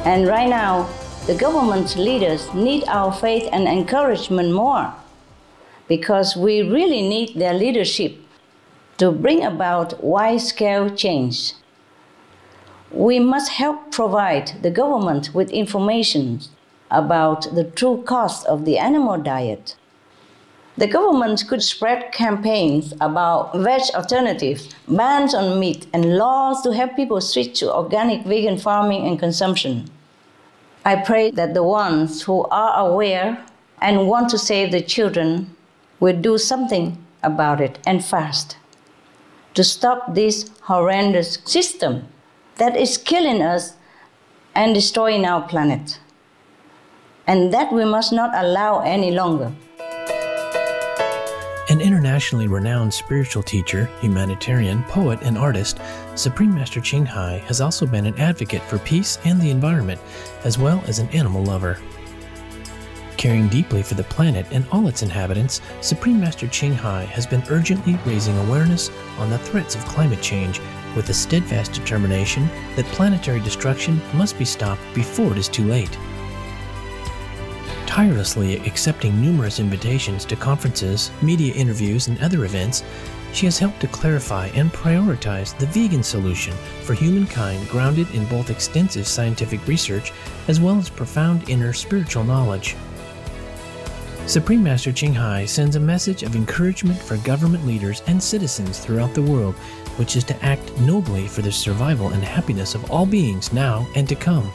And right now, the government leaders need our faith and encouragement more, because we really need their leadership to bring about wide-scale change. We must help provide the government with information about the true cost of the animal diet. The government could spread campaigns about veg alternatives, bans on meat, and laws to help people switch to organic vegan farming and consumption. I pray that the ones who are aware and want to save the children will do something about it, and fast, to stop this horrendous system that is killing us and destroying our planet, and that we must not allow any longer. An internationally renowned spiritual teacher, humanitarian, poet, and artist, Supreme Master Ching Hai has also been an advocate for peace and the environment, as well as an animal lover. Caring deeply for the planet and all its inhabitants, Supreme Master Ching Hai has been urgently raising awareness on the threats of climate change with a steadfast determination that planetary destruction must be stopped before it is too late. Tirelessly accepting numerous invitations to conferences, media interviews, and other events, she has helped to clarify and prioritize the vegan solution for humankind, grounded in both extensive scientific research as well as profound inner spiritual knowledge. Supreme Master Ching Hai sends a message of encouragement for government leaders and citizens throughout the world, which is to act nobly for the survival and happiness of all beings now and to come.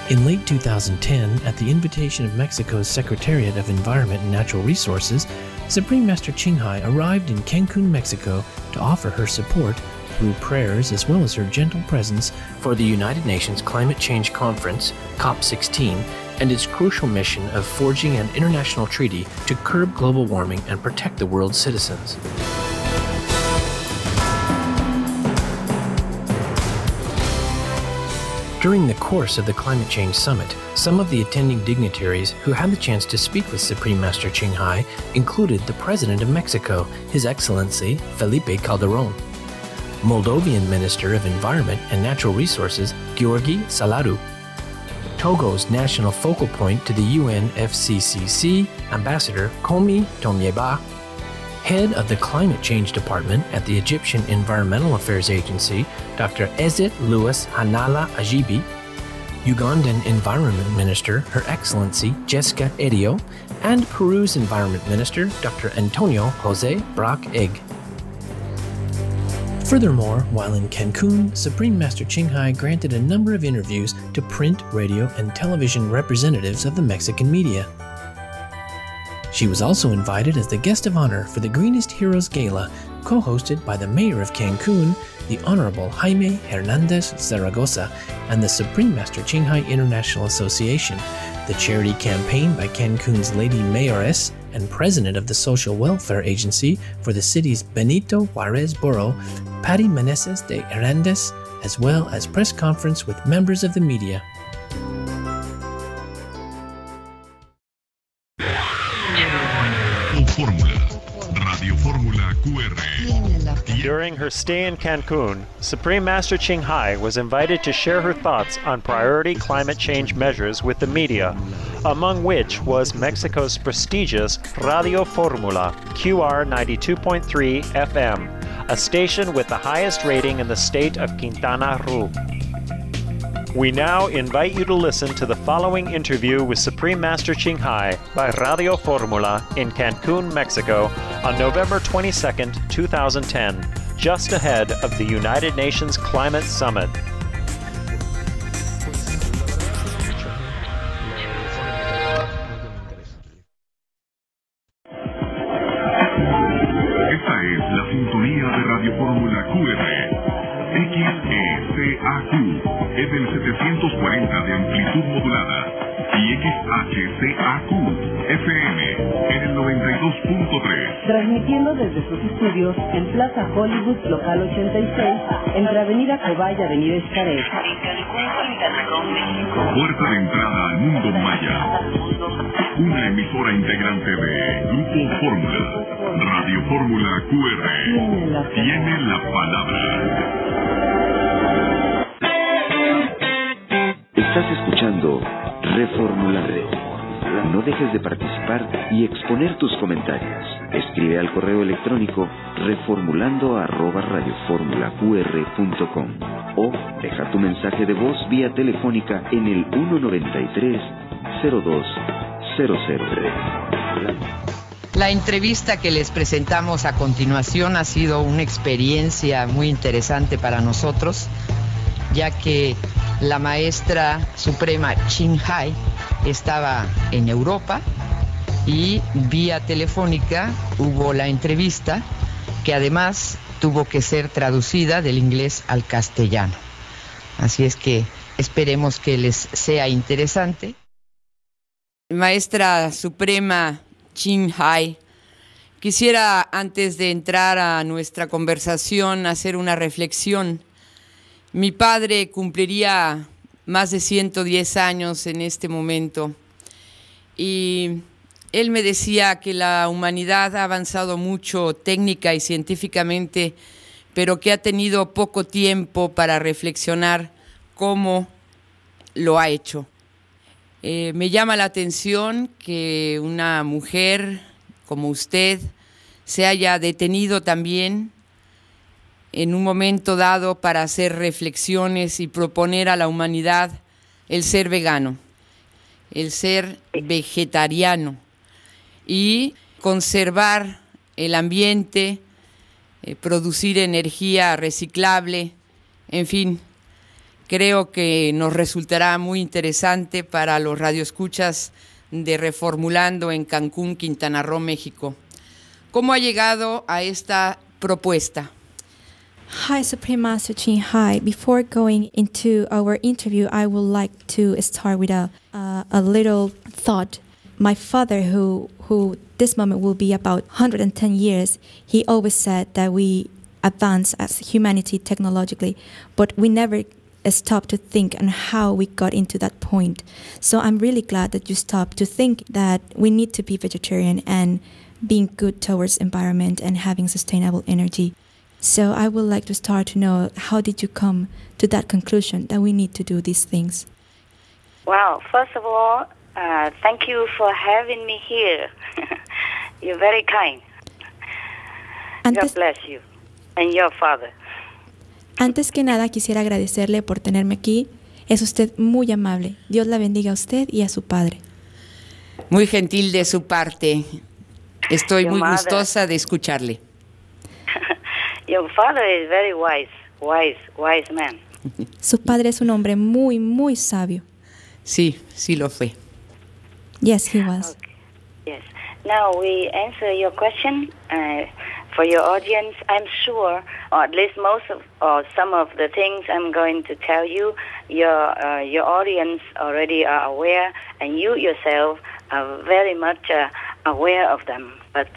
In late 2010, at the invitation of Mexico's Secretariat of Environment and Natural Resources, Supreme Master Ching Hai arrived in Cancun, Mexico to offer her support through prayers as well as her gentle presence for the United Nations Climate Change Conference, COP16, and its crucial mission of forging an international treaty to curb global warming and protect the world's citizens. During the course of the Climate Change Summit, some of the attending dignitaries who had the chance to speak with Supreme Master Ching Hai included the President of Mexico, His Excellency Felipe Calderón, Moldovan Minister of Environment and Natural Resources, Gheorghe Salaru, Togo's national focal point to the UNFCCC, Ambassador Komi Tomyeba, Head of the Climate Change Department at the Egyptian Environmental Affairs Agency, Dr. Ezzet Louis Hanala Ajibi, Ugandan Environment Minister, Her Excellency Jessica Edio, and Peru's Environment Minister, Dr. Antonio Jose Brock Egg. Furthermore, while in Cancun, Supreme Master Ching Hai granted a number of interviews to print, radio, and television representatives of the Mexican media. She was also invited as the guest of honor for the Greenest Heroes Gala, co-hosted by the Mayor of Cancun, the Honorable Jaime Hernandez Zaragoza, and the Supreme Master Ching Hai International Association, the charity campaign by Cancun's Lady Mayoress and President of the Social Welfare Agency for the city's Benito Juarez Borough, Patty Meneses de Hernandez, as well as press conference with members of the media. During her stay in Cancun, Supreme Master Ching Hai was invited to share her thoughts on priority climate change measures with the media, among which was Mexico's prestigious Radio Formula QR 92.3 FM, a station with the highest rating in the state of Quintana Roo. We now invite you to listen to the following interview with Supreme Master Ching Hai by Radio Formula in Cancun, Mexico on November 22, 2010, just ahead of the United Nations Climate Summit. Esta es la sintonía de Radio Fórmula QR. XECAQ es del 740 de amplitud modulada y XHCAQ FM en el 92.3. Transmitiendo desde sus estudios en Plaza Hollywood, local 86, entre Avenida Cobay y Avenida Xcaret. Puerta de entrada al mundo maya. Una emisora integrante de Grupo Fórmula. Radio Fórmula QR tiene la palabra. escuchando Reformulando. No dejes de participar y exponer tus comentarios. Escribe al correo electrónico reformulando@radioformulaqr.com o deja tu mensaje de voz vía telefónica en el 193-02-003. La entrevista que les presentamos a continuación ha sido una experiencia muy interesante para nosotros, ya que la maestra suprema Qinghai estaba en Europa y vía telefónica hubo la entrevista, que además tuvo que ser traducida del inglés al castellano. Así es que esperemos que les sea interesante. Maestra suprema Qinghai, quisiera antes de entrar a nuestra conversación hacer una reflexión. Mi padre cumpliría más de 110 años en este momento y él me decía que la humanidad ha avanzado mucho técnica y científicamente, pero que ha tenido poco tiempo para reflexionar cómo lo ha hecho. Me llama la atención que una mujer como usted se haya detenido también en un momento dado para hacer reflexiones y proponer a la humanidad el ser vegano, el ser vegetariano y conservar el ambiente, producir energía reciclable, en fin. Creo que nos resultará muy interesante para los radioescuchas de Reformulando en Cancún, Quintana Roo, México. ¿Cómo ha llegado a esta propuesta? Hi, Supreme Master Qinghai. Before going into our interview, I would like to start with a little thought. My father, who this moment will be about 110 years, he always said that we advance as humanity technologically, but we never stop to think on how we got into that point. So I'm really glad that you stopped to think that we need to be vegetarian and being good towards environment and having sustainable energy. So I would like to start to know, how did you come to that conclusion that we need to do these things? Well, first of all, thank you for having me here. You're very kind. God bless you and your father. Antes que nada, quisiera agradecerle por tenerme aquí. Es usted muy amable. Dios la bendiga a usted y a su padre. Muy gentil de su parte. Estoy muy gustosa de escucharle. Your father is very wise man. Su padre es un hombre muy, muy sabio. Sí, sí lo fue. Yes, he was. Okay. Yes. Now we answer your question. For your audience, I'm sure, or at least most of, or some of the things I'm going to tell you, your audience already are aware, and you yourself are very much aware of them. But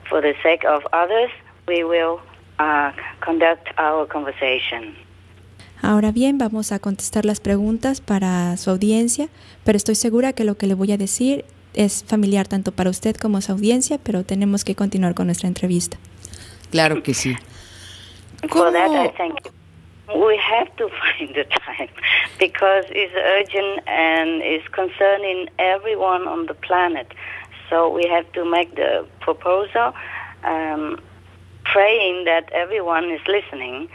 for the sake of others, we will conduct our conversation. Ahora bien, vamos a contestar las preguntas para su audiencia, pero estoy segura que lo que le voy a decir es familiar tanto para usted como su audiencia, pero tenemos que continuar con nuestra entrevista. Claro que sí. For that, I think we have to find the time because it's urgent and it's concerning everyone on the planet. So we have to make the proposal, praying that everyone is listening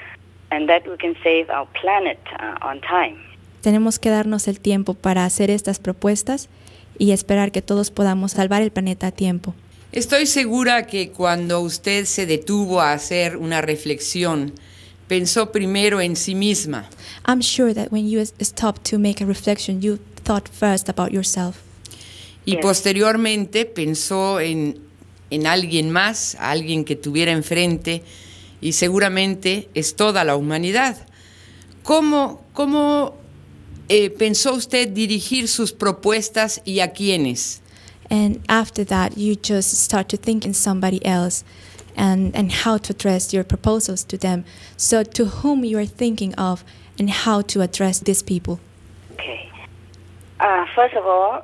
and that we can save our planet on time. Tenemos que darnos el tiempo para hacer estas propuestas y esperar que todos podamos salvar el planeta a tiempo. Estoy segura que cuando usted se detuvo a hacer una reflexión, pensó primero en sí misma. I'm sure that when you stopped to make a reflection, you thought first about yourself. Y posteriormente pensó en alguien más, a alguien que tuviera enfrente, y seguramente es toda la humanidad. ¿Cómo pensó usted dirigir sus propuestas y a quiénes? And after that, you just start to think in somebody else and how to address your proposals to them. So to whom you are thinking of and how to address these people? Okay. First of all,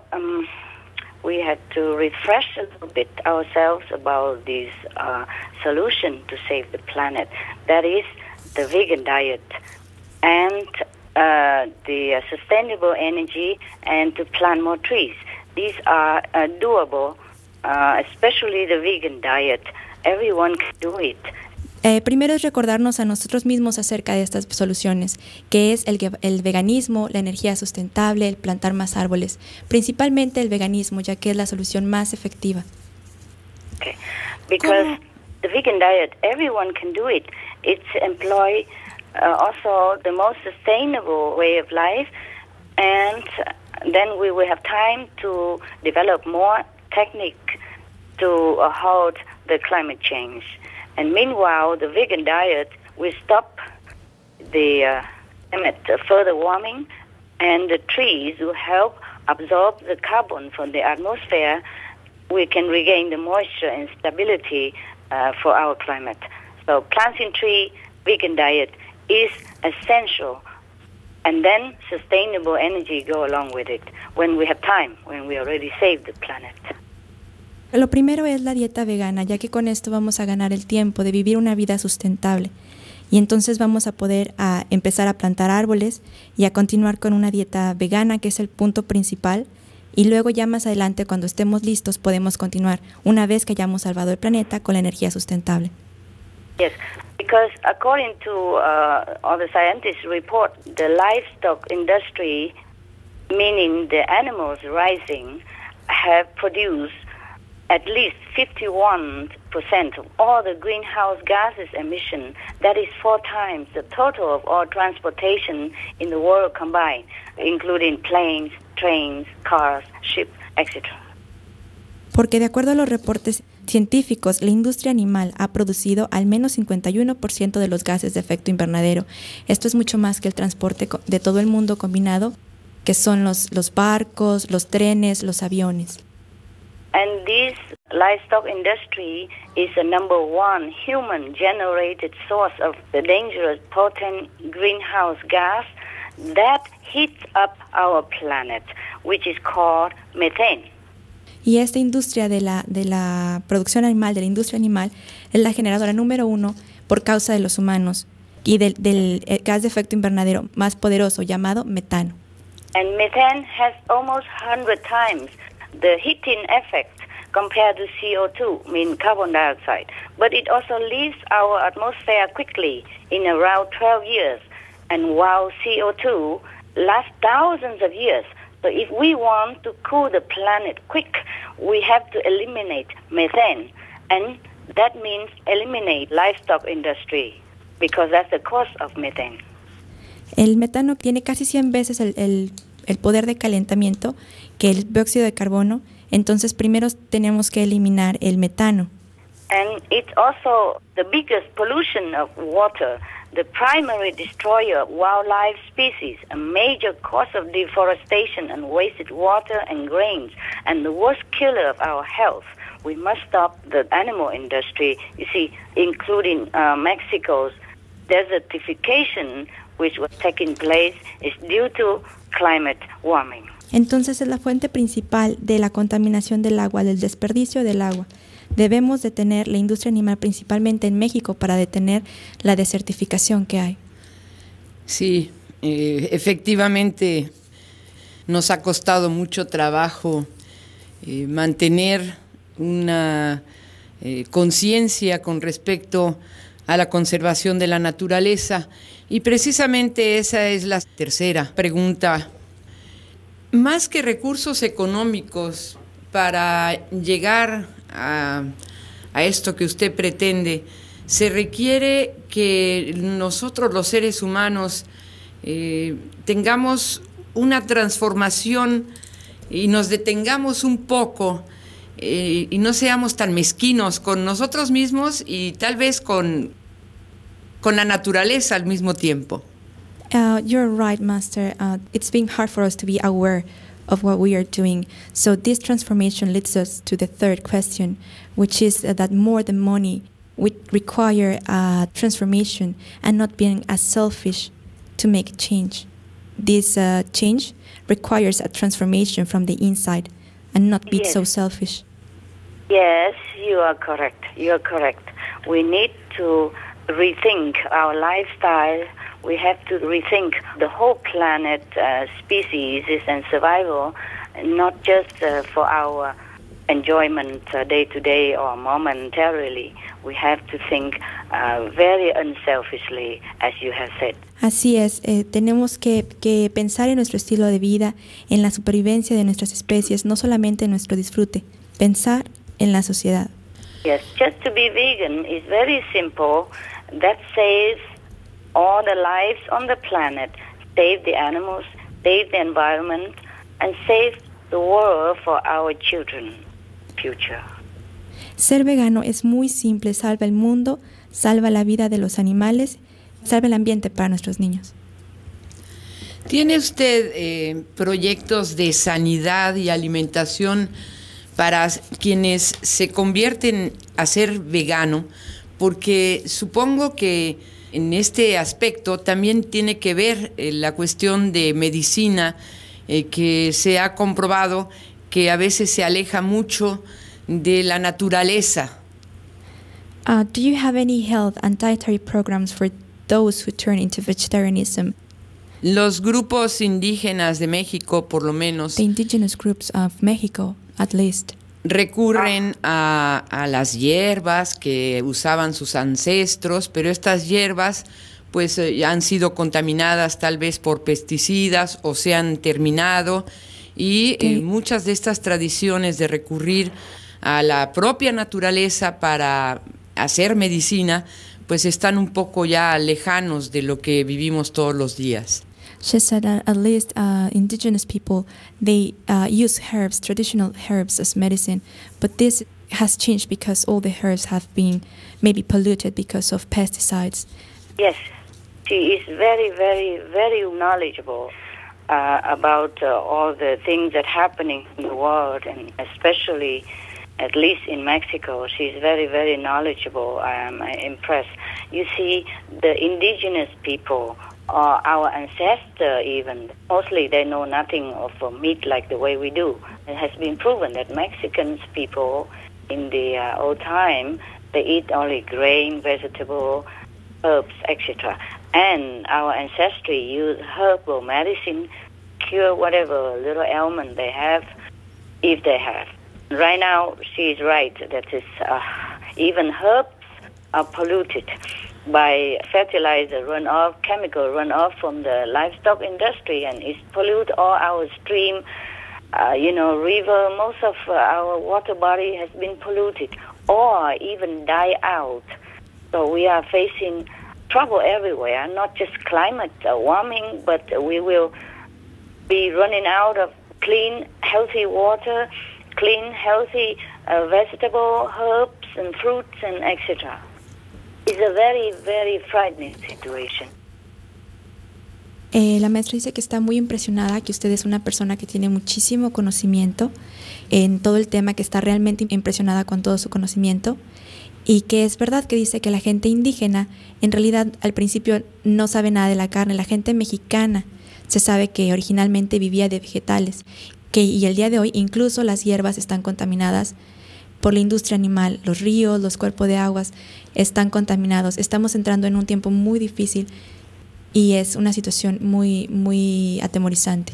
we had to refresh a little bit ourselves about this solution to save the planet. That is the vegan diet and the sustainable energy and to plant more trees. These are doable, especially the vegan diet. Everyone can do it. Primero es recordarnos a nosotros mismos acerca de estas soluciones, que es el veganismo, la energía sustentable, el plantar más árboles, principalmente el veganismo, ya que es la solución más efectiva. Okay. Because the vegan diet, everyone can do it. It's employ also the most sustainable way of life, and then we will have time to develop more technique to halt the climate change. And meanwhile, the vegan diet will stop the further warming, and the trees will help absorb the carbon from the atmosphere. We can regain the moisture and stability for our climate. So planting tree, vegan diet is essential. And then sustainable energy go along with it when we have time, when we already saved the planet. Lo primero es la dieta vegana, ya que con esto vamos a ganar el tiempo de vivir una vida sustentable. Y entonces vamos a poder empezar a plantar árboles y a continuar con una dieta vegana, que es el punto principal. Y luego ya más adelante, cuando estemos listos, podemos continuar, una vez que hayamos salvado el planeta, con la energía sustentable. Yes, because according to all the scientists report, the livestock industry, meaning the animals rising, have produced at least 51% of all the greenhouse gases emission. That is 4 times the total of all transportation in the world combined, including planes, trains, cars, ships, etc. Porque de acuerdo a los reportes científicos, la industria animal ha producido al menos 51% de los gases de efecto invernadero. Esto es mucho más que el transporte de todo el mundo combinado, que son los barcos, los trenes, los aviones. And this livestock industry is the number 1 human-generated source of the dangerous potent greenhouse gas that heats up our planet, which is called methane. Y esta industria de la producción animal, de la industria animal, es la generadora número 1 por causa de los humanos y del gas de efecto invernadero más poderoso llamado metano. And methane has almost 100 times the heating effect compared to CO2, mean carbon dioxide. But it also leaves our atmosphere quickly in around 12 years. And while CO2 lasts thousands of years, so if we want to cool the planet quick, we have to eliminate methane. And that means eliminate livestock industry, because that's the cause of methane. El metano tiene casi 100 veces el poder de calentamiento que el dióxido de carbono. Entonces primero tenemos que eliminar el metano. And it's also the biggest pollution of water, the primary destroyer of wildlife species, a major cause of deforestation and wasted water and grains, and the worst killer of our health. We must stop the animal industry, you see, including Mexico's desertification, which was taking place, is due to climate warming. Entonces es la fuente principal de la contaminación del agua, del desperdicio del agua. Debemos detener la industria animal principalmente en México para detener la desertificación que hay. Sí, efectivamente nos ha costado mucho trabajo mantener una conciencia con respecto a la conservación de la naturaleza, y precisamente esa es la tercera pregunta. Más que recursos económicos para llegar a esto que usted pretende, se requiere que nosotros los seres humanos tengamos una transformación y nos detengamos un poco y no seamos tan mezquinos con nosotros mismos y tal vez con la naturaleza al mismo tiempo. You're right, Master. It's been hard for us to be aware of what we are doing. So this transformation leads us to the third question, which is that more than money, we require a transformation and not being as selfish to make change. This change requires a transformation from the inside and not be so selfish. Yes, you are correct. You are correct. We need to rethink our lifestyle. we have to rethink the whole planet, species and survival, not just for our enjoyment day to day or momentarily. We have to think very unselfishly, as you have said. Así es, tenemos que pensar en nuestro estilo de vida, en la supervivencia de nuestras especies, no solamente en nuestro disfrute, pensar en la sociedad. Yes, just to be vegan is very simple. That saves all the lives on the planet, save the animals, save the environment, and save the world for our children. Future. Ser vegano es muy simple, salva el mundo, salva la vida de los animales, salva el ambiente para nuestros niños. ¿Tiene usted proyectos de sanidad y alimentación para quienes se convierten a ser vegano? Porque supongo que en este aspecto también tiene que ver la cuestión de medicina, que se ha comprobado que a veces se aleja mucho de la naturaleza. Do you have any health and dietary programs for those who turn into vegetarianism? Los grupos indígenas de México, por lo menos, The indigenous groups of Mexico, at least, recurren a las hierbas que usaban sus ancestros, pero estas hierbas pues han sido contaminadas tal vez por pesticidas o se han terminado. Y muchas de estas tradiciones de recurrir a la propia naturaleza para hacer medicina, pues están un poco ya lejanos de lo que vivimos todos los días. She said that at least indigenous people, they use herbs, traditional herbs as medicine, but this has changed because all the herbs have been maybe polluted because of pesticides. Yes, she is very, very, very knowledgeable about all the things that are happening in the world, and especially, at least in Mexico, she's very, very knowledgeable. I am impressed. You see, the indigenous people, our ancestors even, mostly they know nothing of meat like the way we do. It has been proven that Mexicans people in the old time, they eat only grain, vegetable, herbs, etc. And our ancestry used herbal medicine, cure whatever little ailment they have, if they have. Right now, she is right that even herbs are polluted by fertilizer runoff, chemical runoff from the livestock industry, and it pollutes all our stream, river. Most of our water body has been polluted or even die out. So we are facing trouble everywhere, not just climate warming, but we will be running out of clean, healthy water, clean, healthy vegetable, herbs and fruits and etc. It's a very, very frightening situation. La maestra dice que está muy impresionada, que usted es una persona que tiene muchísimo conocimiento en todo el tema, que está realmente impresionada con todo su conocimiento, y que es verdad que dice que la gente indígena en realidad al principio no sabe nada de la carne. La gente mexicana se sabe que originalmente vivía de vegetales, y el día de hoy incluso las hierbas están contaminadas por la industria animal. Los ríos, los cuerpos de aguas están contaminados. Estamos entrando en un tiempo muy difícil y es una situación muy, muy atemorizante.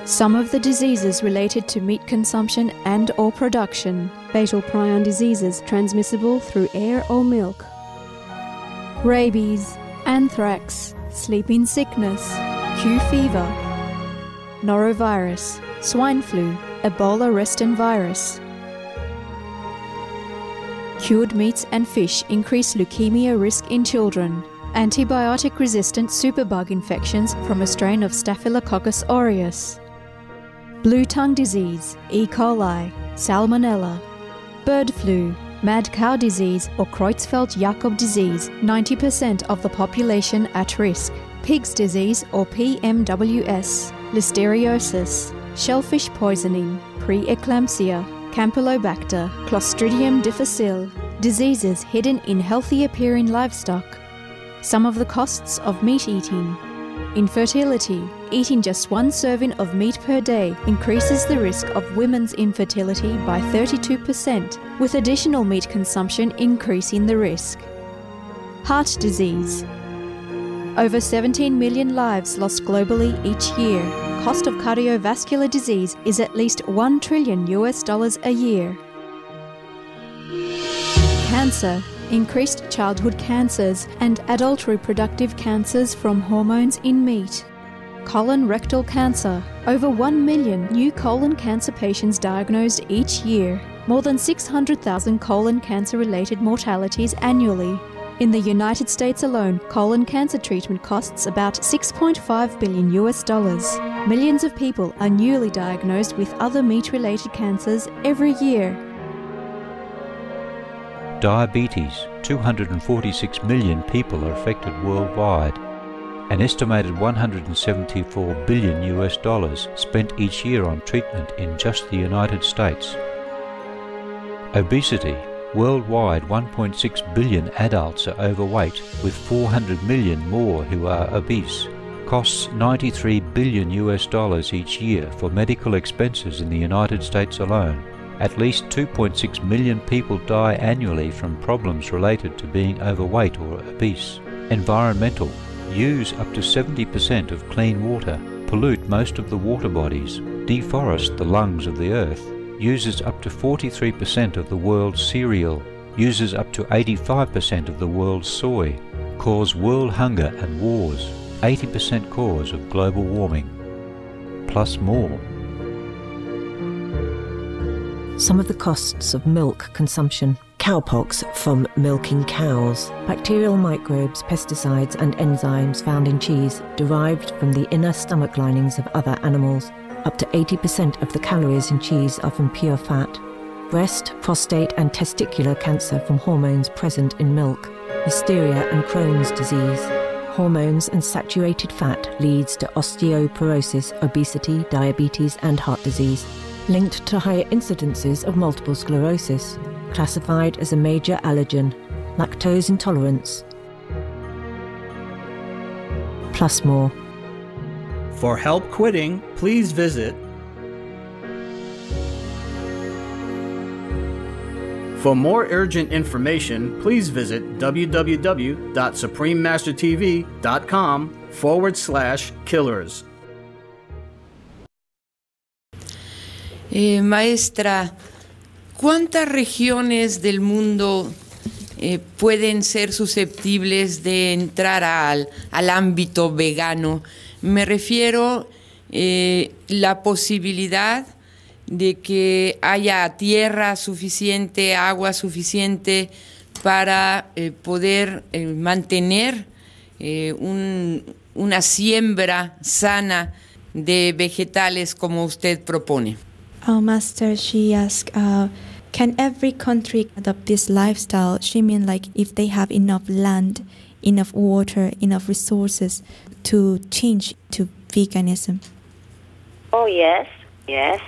Some of the diseases related to meat consumption and or production, fatal prion diseases transmissible through air or milk, rabies, anthrax, sleeping sickness, Q fever, norovirus, swine flu, Ebola reston virus. Cured meats and fish increase leukemia risk in children. Antibiotic-resistant superbug infections from a strain of Staphylococcus aureus. Blue tongue disease, E. coli, Salmonella. Bird flu, mad cow disease or Creutzfeldt-Jakob disease, 90% of the population at risk. Pig's disease or PMWS, Listeriosis. Shellfish poisoning, preeclampsia, Campylobacter, Clostridium difficile, diseases hidden in healthy-appearing livestock. Some of the costs of meat eating. Infertility. Eating just one serving of meat per day increases the risk of women's infertility by 32%, with additional meat consumption increasing the risk. Heart disease. Over 17 million lives lost globally each year. Cost of cardiovascular disease is at least $1 trillion a year. Cancer. Increased childhood cancers and adult reproductive cancers from hormones in meat. Colon rectal cancer. Over 1 million new colon cancer patients diagnosed each year. More than 600,000 colon cancer-related mortalities annually. In the United States alone, colon cancer treatment costs about $6.5 billion. Millions of people are newly diagnosed with other meat-related cancers every year. Diabetes. 246 million people are affected worldwide. An estimated $174 billion spent each year on treatment in just the United States. Obesity. Worldwide, 1.6 billion adults are overweight, with 400 million more who are obese. Costs $93 billion each year for medical expenses in the United States alone. At least 2.6 million people die annually from problems related to being overweight or obese. Environmental. Use up to 70% of clean water. Pollute most of the water bodies. Deforest the lungs of the earth. Uses up to 43% of the world's cereal. Uses up to 85% of the world's soy. Cause world hunger and wars. 80% cause of global warming. Plus more. Some of the costs of milk consumption. Cowpox from milking cows. Bacterial microbes, pesticides and enzymes found in cheese derived from the inner stomach linings of other animals. Up to 80% of the calories in cheese are from pure fat. Breast, prostate and testicular cancer from hormones present in milk. Hysteria and Crohn's disease. Hormones and saturated fat leads to osteoporosis, obesity, diabetes and heart disease. Linked to higher incidences of multiple sclerosis. Classified as a major allergen. Lactose intolerance. Plus more. For help quitting, please visit. For more urgent information, please visit www.suprememastertv.com/killers. Maestra, ¿cuántas regiones del mundo pueden ser susceptibles de entrar al ámbito vegano? Me refiero la posibilidad de que haya tierra suficiente, agua suficiente para poder mantener una siembra sana de vegetales como usted propone. Master, she asked, can every country adopt this lifestyle? She means like if they have enough land, enough water, enough resources to change to veganism. Oh, yes, yes.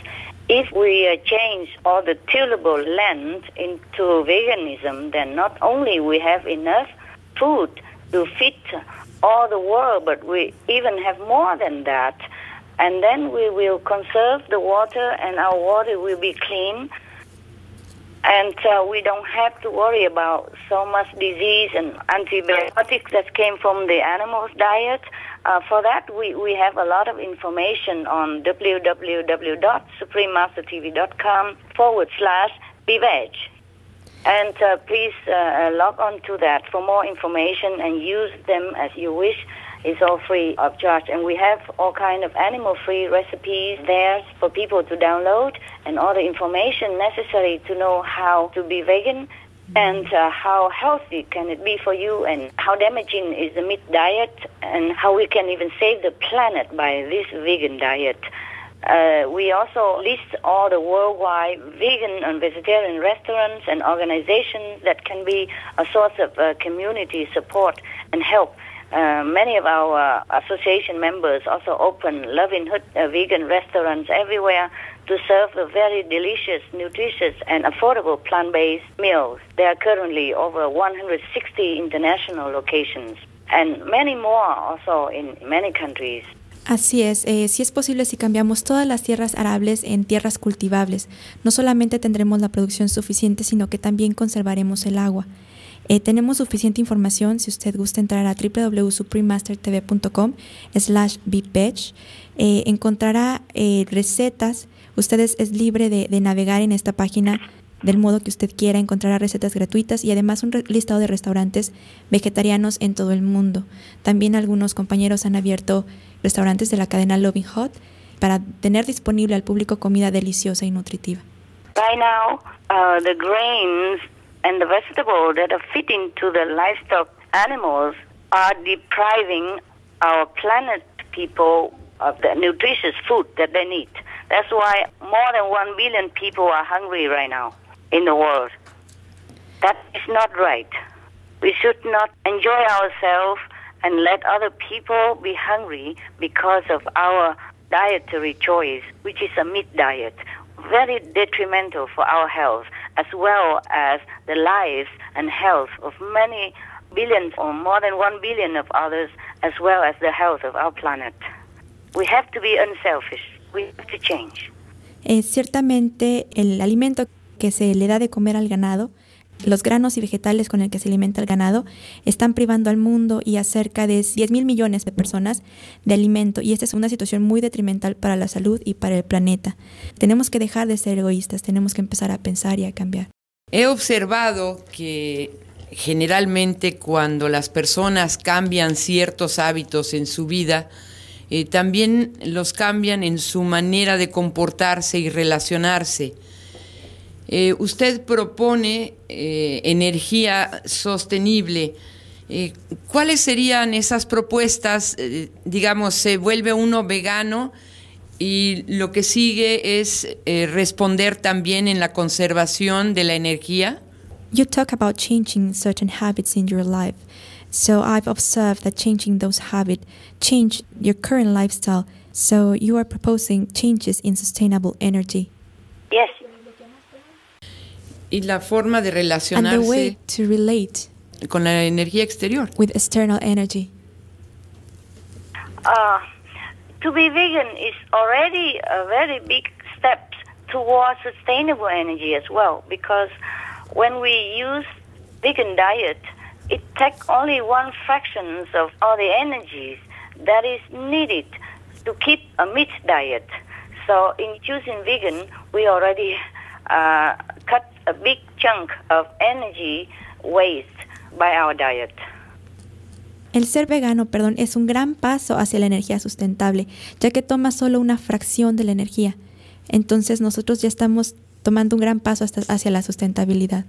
If we change all the tillable land into veganism, then not only we have enough food to feed all the world, but we even have more than that. And then we will conserve the water, and our water will be clean. And we don't have to worry about so much disease and antibiotics that came from the animal's diet. For that, we have a lot of information on www.suprememastertv.com/BeVeg. And please log on to that for more information and use them as you wish. It's all free of charge. And we have all kind of animal-free recipes there for people to download, and all the information necessary to know how to be vegan and how healthy can it be for you, and how damaging is the meat diet, and how we can even save the planet by this vegan diet. We also list all the worldwide vegan and vegetarian restaurants and organizations that can be a source of community support and help. Many of our association members also open Loving Hood vegan restaurants everywhere to serve the very delicious, nutritious, and affordable plant-based meals. There are currently over 160 international locations, and many more also in many countries. Así es, sí es posible si cambiamos todas las tierras arables en tierras cultivables. No solamente tendremos la producción suficiente, sino que también conservaremos el agua. Tenemos suficiente información si usted gusta entrar a www.suprememastertv.com/bpage. Encontrará recetas. Usted es libre de navegar en esta página del modo que usted quiera. Encontrará recetas gratuitas y además un listado de restaurantes vegetarianos en todo el mundo. También algunos compañeros han abierto restaurantes de la cadena Loving Hot para tener disponible al público comida deliciosa y nutritiva. Right now, the grains and the vegetables that are fitting to the livestock animals are depriving our planet people of the nutritious food that they need. That's why more than 1 billion people are hungry right now in the world. That is not right. We should not enjoy ourselves and let other people be hungry because of our dietary choice, which is a meat diet, very detrimental for our health, as well as the lives and health of many billions or more than 1 billion of others, as well as the health of our planet. We have to be unselfish. We have to change. Ciertamente el alimento que se le da de comer al ganado, los granos y vegetales con el que se alimenta el ganado, están privando al mundo y a cerca de 10,000 millones de personas de alimento, y esta es una situación muy detrimental para la salud y para el planeta. Tenemos que dejar de ser egoístas, tenemos que empezar a pensar y a cambiar. He observado que generalmente cuando las personas cambian ciertos hábitos en su vida, también los cambian en su manera de comportarse y relacionarse. Usted propone energía sostenible. ¿Cuáles serían esas propuestas? Digamos, se vuelve uno vegano y lo que sigue es responder también en la conservación de la energía. You talk about changing certain habits in your life. So I've observed that changing those habits change your current lifestyle. So you are proposing changes in sustainable energy. Yes. Y la forma de relacionarse and the way to relate con la energía exterior. With external energy. To be vegan is already a very big step towards sustainable energy as well, because when we use vegan diet, it takes only 1 fraction of all the energies that is needed to keep a meat diet. So in choosing vegan, we already cut a big chunk of energy waste by our diet. El ser vegano, es un gran paso hacia la energía sustentable, ya que toma solo una fracción de la energía. Entonces nosotros ya estamos tomando un gran paso hacia la sustentabilidad.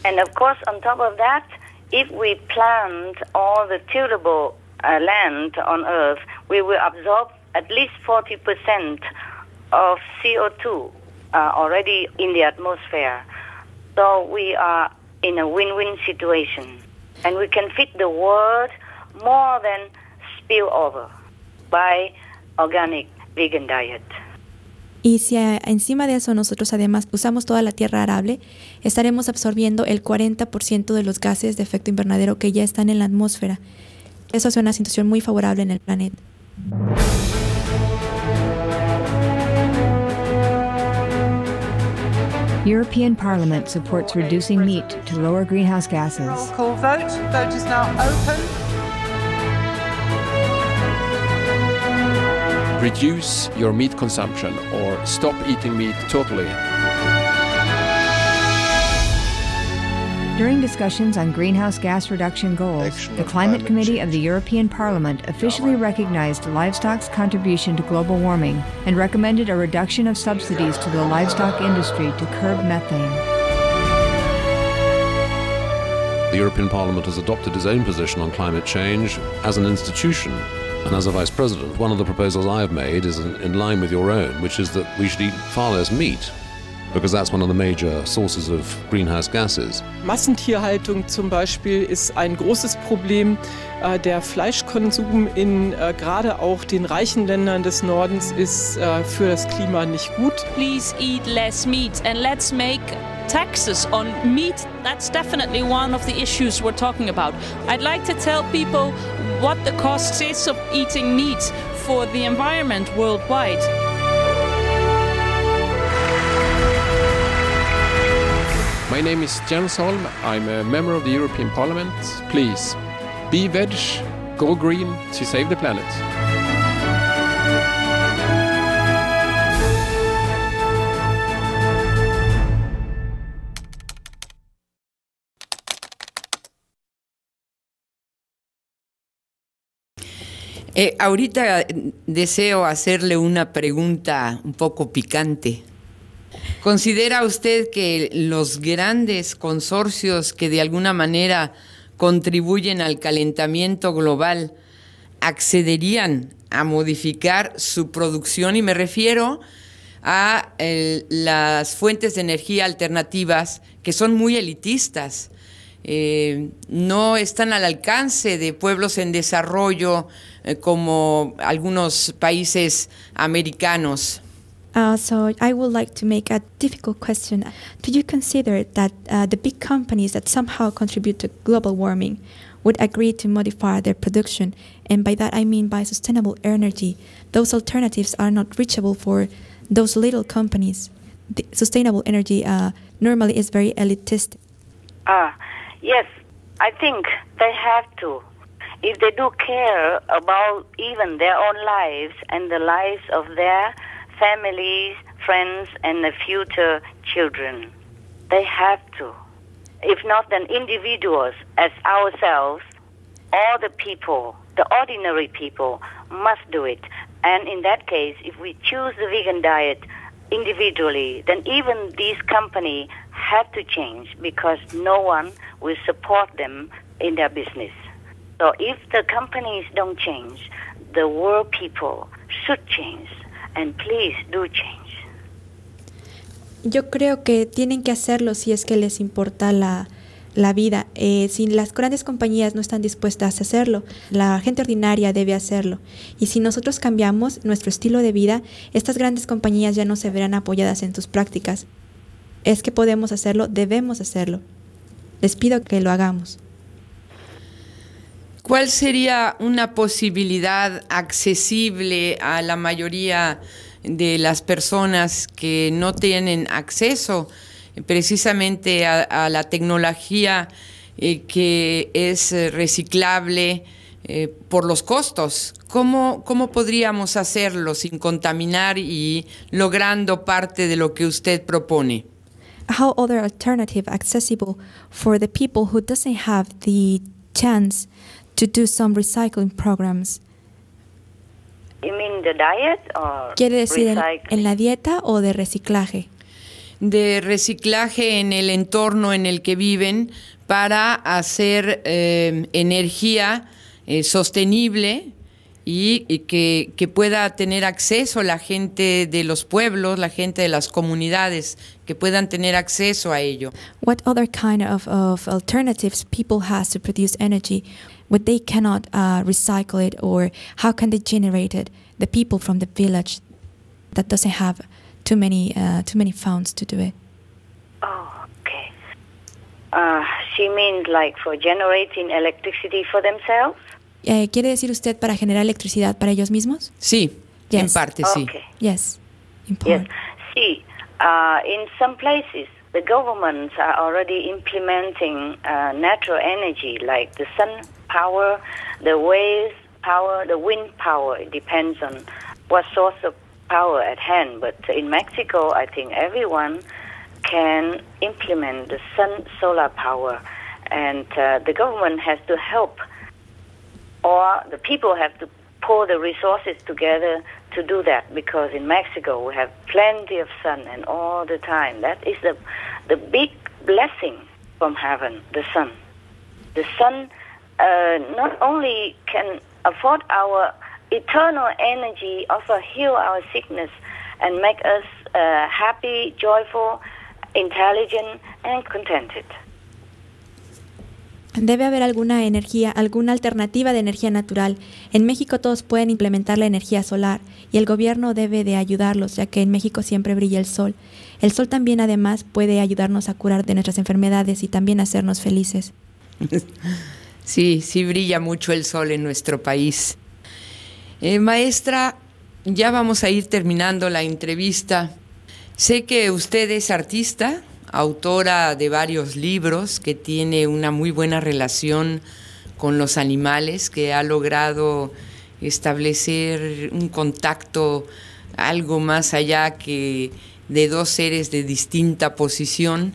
And of course, on top of that, if we plant all the tillable land on Earth, we will absorb at least 40% of CO2 already in the atmosphere. So we are in a win-win situation. And we can feed the world more than spill over by organic vegan diet. Y si encima de eso nosotros además usamos toda la tierra arable, estaremos absorbiendo el 40% de los gases de efecto invernadero que ya están en la atmósfera. Eso es una situación muy favorable en el planeta. European Parliament supports reducing meat to lower greenhouse gases. Roll call vote. Vote is now open. Reduce your meat consumption or stop eating meat totally. During discussions on greenhouse gas reduction goals, the Climate Committee of the European Parliament officially recognized livestock's contribution to global warming and recommended a reduction of subsidies to the livestock industry to curb methane. The European Parliament has adopted its own position on climate change as an institution. And as a Vice President, one of the proposals I have made is in line with your own, which is that we should eat far less meat, because that's one of the major sources of greenhouse gases. Massentierhaltung zum Beispiel ist ein großes Problem. Der Fleischkonsum in gerade auch den reichen Ländern des Nordens ist für das Klima nicht gut. Please eat less meat and let's make taxes on meat. That's definitely one of the issues we're talking about. I'd like to tell people what the cost is of eating meat for the environment worldwide. My name is Jens Holm. I'm a member of the European Parliament. Please, be veg, go green to save the planet. Ahorita deseo hacerle una pregunta un poco picante. ¿Considera usted que los grandes consorcios que de alguna manera contribuyen al calentamiento global accederían a modificar su producción? Y me refiero a las fuentes de energía alternativas que son muy elitistas. No están al alcance de pueblos en desarrollo como algunos países americanos. So I would like to make a difficult question. Do you consider that the big companies that somehow contribute to global warming would agree to modify their production? And by that I mean by sustainable energy. Those alternatives are not reachable for those little companies. The sustainable energy normally is very elitist. Yes, I think they have to. If they do care about even their own lives and the lives of their families, friends, and the future children, they have to. If not, then individuals as ourselves, all the people, the ordinary people, must do it. And in that case, if we choose the vegan diet individually, then even these companies have to change because no one will support them in their business. So if the companies don't change, the world people should change. And please do change. Yo creo que tienen que hacerlo si es que les importa la vida. Si las grandes compañías no están dispuestas a hacerlo, la gente ordinaria debe hacerlo. Y si nosotros cambiamos nuestro estilo de vida, estas grandes compañías ya no se verán apoyadas en sus prácticas. Es que podemos hacerlo, debemos hacerlo. Les pido que lo hagamos. ¿Cuál sería una posibilidad accesible a la mayoría de las personas que no tienen acceso precisamente a la tecnología que es reciclable por los costos? ¿Cómo podríamos hacerlo sin contaminar y logrando parte de lo que usted propone? How other alternative accessible for the people who doesn't have the chance to do some recycling programs? You mean the diet or ¿Quiere decir recycling? en la dieta o de reciclaje? De reciclaje en el entorno en el que viven para hacer energía sostenible y que pueda tener acceso la gente de los pueblos, la gente de las comunidades, que puedan tener acceso a ello. What other kind of alternatives people has to produce energy? What they cannot recycle it, or how can they generate it? The people from the village that doesn't have too many funds to do it. Oh, okay. She means like for generating electricity for themselves? ¿Quiere decir usted para generar electricidad para ellos mismos? Sí, yes. En parte sí. Okay. Yes, in part. Yes. See, in some places, the governments are already implementing natural energy like the sun power, the waves power, the wind power. It depends on what source of power at hand. But in Mexico, I think everyone can implement the sun solar power. And the government has to help, or the people have to pull the resources together to do that, because in Mexico we have plenty of sun and all the time. That is the big blessing from heaven, the sun. The sun not only can afford our eternal energy, also heal our sickness and make us happy, joyful, intelligent, and contented. Debe haber alguna energía, alguna alternativa de energía natural. En México todos pueden implementar la energía solar y el gobierno debe de ayudarlos, ya que en México siempre brilla el sol. El sol también además puede ayudarnos a curar de nuestras enfermedades y también hacernos felices. Sí, sí brilla mucho el sol en nuestro país. Maestra, ya vamos a ir terminando la entrevista. Sé que usted es artista, autora de varios libros, que tiene una muy buena relación con los animales, que ha logrado establecer un contacto algo más allá que de dos seres de distinta posición.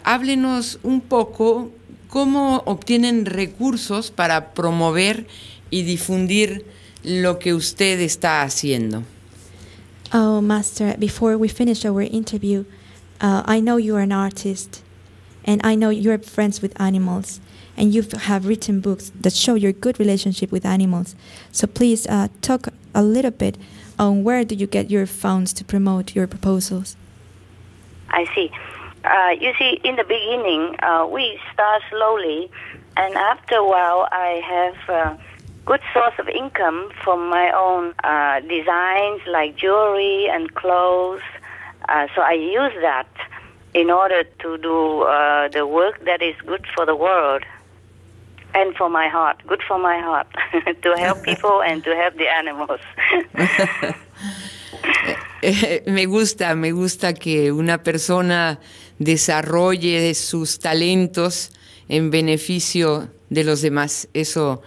Háblenos un poco cómo obtienen recursos para promover y difundir lo que usted está haciendo. Oh, Master, before we finish our interview, I know you are an artist, and I know you're friends with animals, and you have written books that show your good relationship with animals. So please talk a little bit on where do you get your funds to promote your proposals. I see. You see, in the beginning, we start slowly, and after a while, I have good source of income from my own designs like jewelry and clothes. So I use that in order to do the work that is good for the world and for my heart, good for my heart, to help people and to help the animals. Me gusta que una persona desarrolle sus talentos en beneficio de los demás. Eso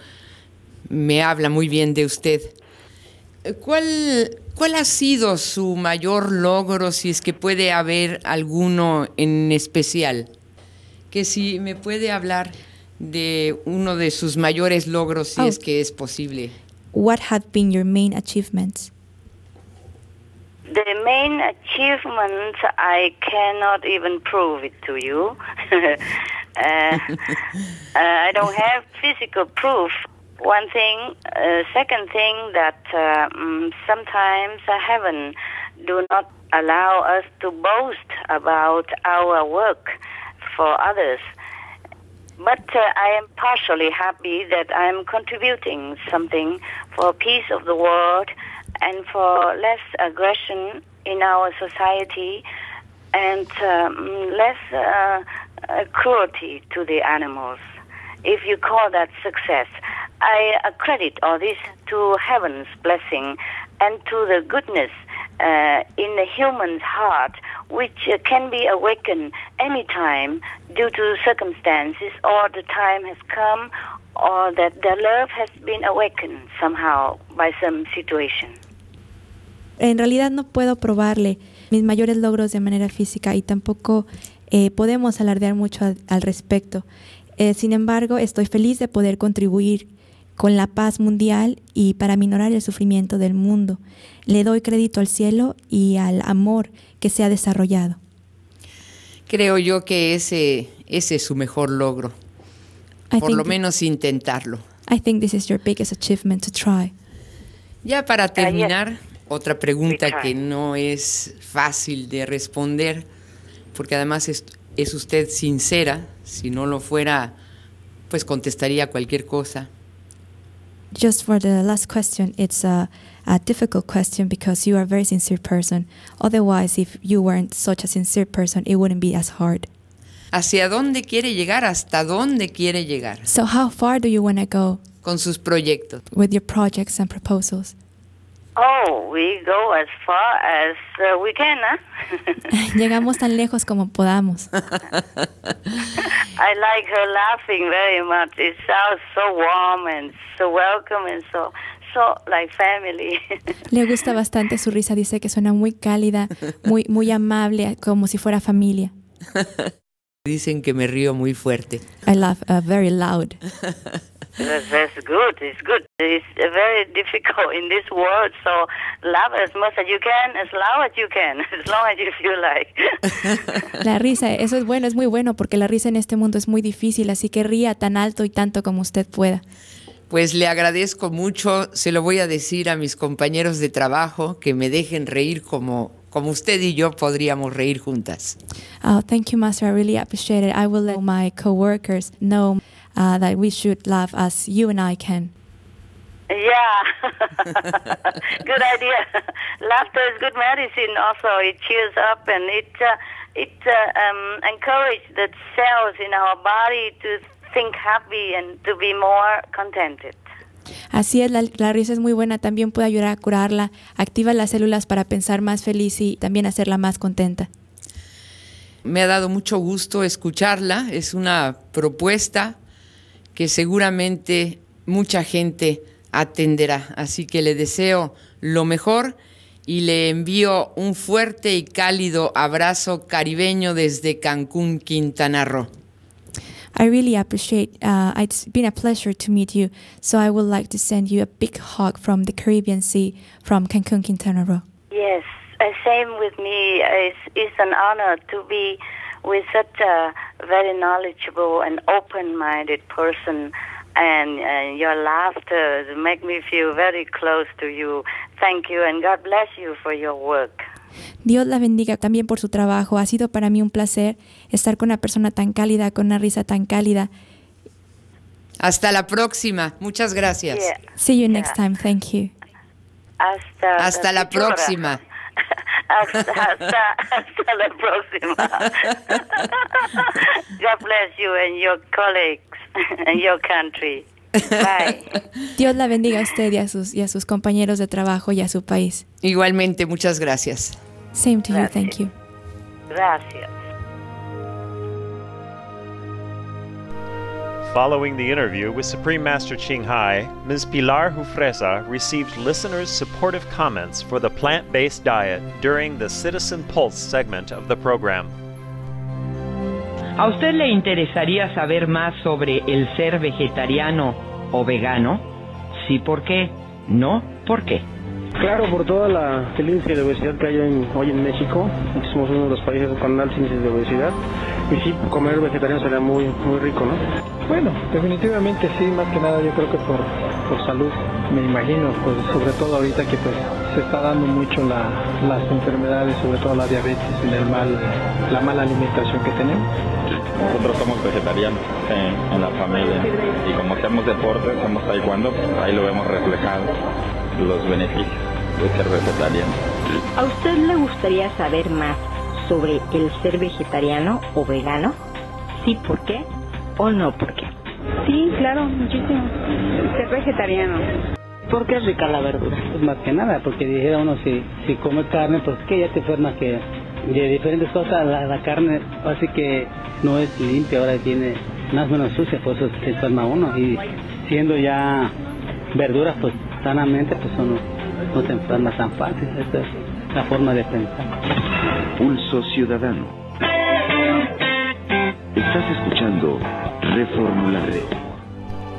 me habla muy bien de usted. ¿Cuál ha sido su mayor logro, si es que puede haber alguno en especial? Que si me puede hablar de uno de sus mayores logros, si es que es posible. What have been your main achievements? The main achievements, I cannot even prove it to you. I don't have physical proof. One thing. Second thing, that sometimes heaven do not allow us to boast about our work for others. But I am partially happy that I am contributing something for peace of the world and for less aggression in our society and less cruelty to the animals. If you call that success, I accredit all this to heaven's blessing and to the goodness in the human's heart, which can be awakened anytime due to circumstances, or the time has come, or that the love has been awakened somehow by some situation. En realidad no puedo probarle mis mayores logros de manera física y tampoco podemos alardear mucho al respecto. Sin embargo, estoy feliz de poder contribuir con la paz mundial y para minorar el sufrimiento del mundo. Le doy crédito al cielo y al amor que se ha desarrollado. Creo yo que ese es su mejor logro. Por lo menos intentarlo. I think this is your biggest achievement to try. Ya para terminar, otra pregunta que no es fácil de responder, porque además es usted sincera. Si no lo fuera, pues contestaría cualquier cosa. Just for the last question, it's a difficult question because you are a very sincere person. Otherwise, if you weren't such a sincere person, it wouldn't be as hard. ¿Hacia dónde quiere llegar? ¿Hasta dónde quiere llegar? So how far do you want to go? Con sus proyectos. With your projects and proposals. Oh, we go as far as we can, huh? Llegamos tan lejos como podamos. I like her laughing very much. It sounds so warm and so welcome and so like family. Le gusta bastante su risa, dice que suena muy cálida, muy amable, como si fuera familia. Dicen que me río muy fuerte. I laugh very loud. That's good. It's good. It's very difficult in this world, so laugh as much as you can, as loud as you can, as long as you feel like. La risa, eso es bueno, es muy bueno, porque la risa en este mundo es muy difícil, así que ría tan alto y tanto como usted pueda. Pues le agradezco mucho, se lo voy a decir a mis compañeros de trabajo, que me dejen reír como usted y yo podríamos reír juntas. Oh, thank you, Master. I really appreciate it. I will let my coworkers know that we should laugh as you and I can. Yeah, good idea. Laughter is good medicine. Also, it cheers up and it encourages the cells in our body to think happy and to be more contented. Así es, la risa es muy buena, también puede ayudar a curarla, activa las células para pensar más feliz y también hacerla más contenta. Me ha dado mucho gusto escucharla. Es una propuesta que seguramente mucha gente atenderá. Así que le deseo lo mejor y le envío un fuerte y cálido abrazo caribeño desde Cancún, Quintana Roo. I really appreciate, it's been a pleasure to meet you, so I would like to send you a big hug from the Caribbean Sea, from Cancún, Quintana Roo. Yes, same with me. It's an honor to be with such a very knowledgeable and open-minded person, and your laughter make me feel very close to you. Thank you, and God bless you for your work. Dios la bendiga también por su trabajo. Ha sido para mí un placer estar con una persona tan cálida, con una risa tan cálida. Hasta la próxima. Muchas gracias. Yeah. See you next time. Thank you. Hasta la próxima. Hasta la próxima. God bless you and your colleagues and your country. Bye. Dios la bendiga a usted y a sus compañeros de trabajo y a su país. Igualmente, muchas gracias. Same to you, thank you. Gracias. Following the interview with Supreme Master Ching Hai, Ms. Pilar Jufresa received listeners' supportive comments for the plant-based diet during the Citizen Pulse segment of the program. ¿A usted le interesaría saber más sobre el ser vegetariano o vegano? Sí, ¿por qué? No, ¿por qué? Claro, por toda la índice de obesidad que hay hoy en México. Somos uno de los países con altos índices de obesidad. Y sí, comer vegetariano sería muy rico, ¿no? Bueno, definitivamente sí, más que nada yo creo que por salud, me imagino, pues sobre todo ahorita que pues se está dando mucho las enfermedades, sobre todo la diabetes y la mala alimentación que tenemos. Nosotros somos vegetarianos en la familia y como hacemos deporte, hacemos taekwondo, ahí lo vemos reflejado, los beneficios de ser vegetariano. ¿A usted le gustaría saber más sobre el ser vegetariano o vegano? Sí, ¿por qué? ¿O no, por qué? Sí, claro, muchísimo. Ser vegetariano. ¿Por qué es rica la verdura? Pues más que nada, porque dijera uno, si come carne, pues que ya te forma que de diferentes cosas la carne, así que no es limpia, ahora tiene más o menos sucia, por eso se enferma uno. Y siendo ya verduras, pues sanamente, pues uno no se enferma tan fácil. Esa es la forma de pensar. Pulso Ciudadano. Estás escuchando Reformulare.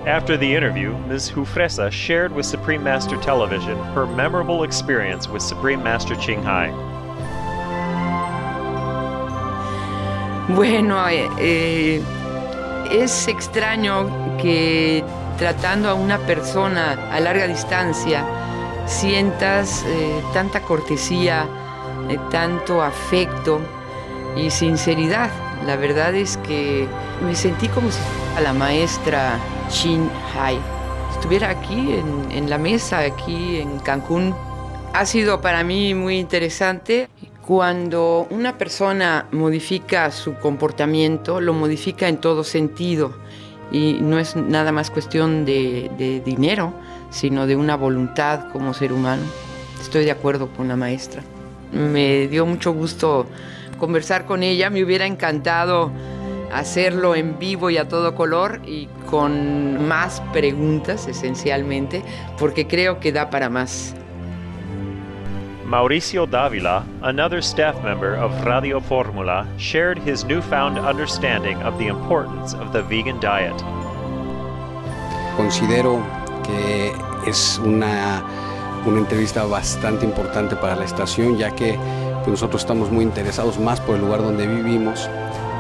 After the interview, Ms. Jufresa shared with Supreme Master Television her memorable experience with Supreme Master Ching Hai. Bueno, es extraño que tratando a una persona a larga distancia sientas tanta cortesía, tanto afecto y sinceridad. La verdad es que me sentí como si fuera la maestra Ching Hai estuviera aquí en la mesa, aquí en Cancún. Ha sido para mí muy interesante. Cuando una persona modifica su comportamiento, lo modifica en todo sentido y no es nada más cuestión de dinero, sino de una voluntad como ser humano. Estoy de acuerdo con la maestra. Me dio mucho gusto conversar con ella, me hubiera encantado hacerlo en vivo y a todo color y con más preguntas esencialmente, porque creo que da para más. Mauricio Davila, another staff member of Radio Fórmula, shared his newfound understanding of the importance of the vegan diet. Considero que es una entrevista bastante importante para la estación, ya que pues, nosotros estamos muy interesados más por el lugar donde vivimos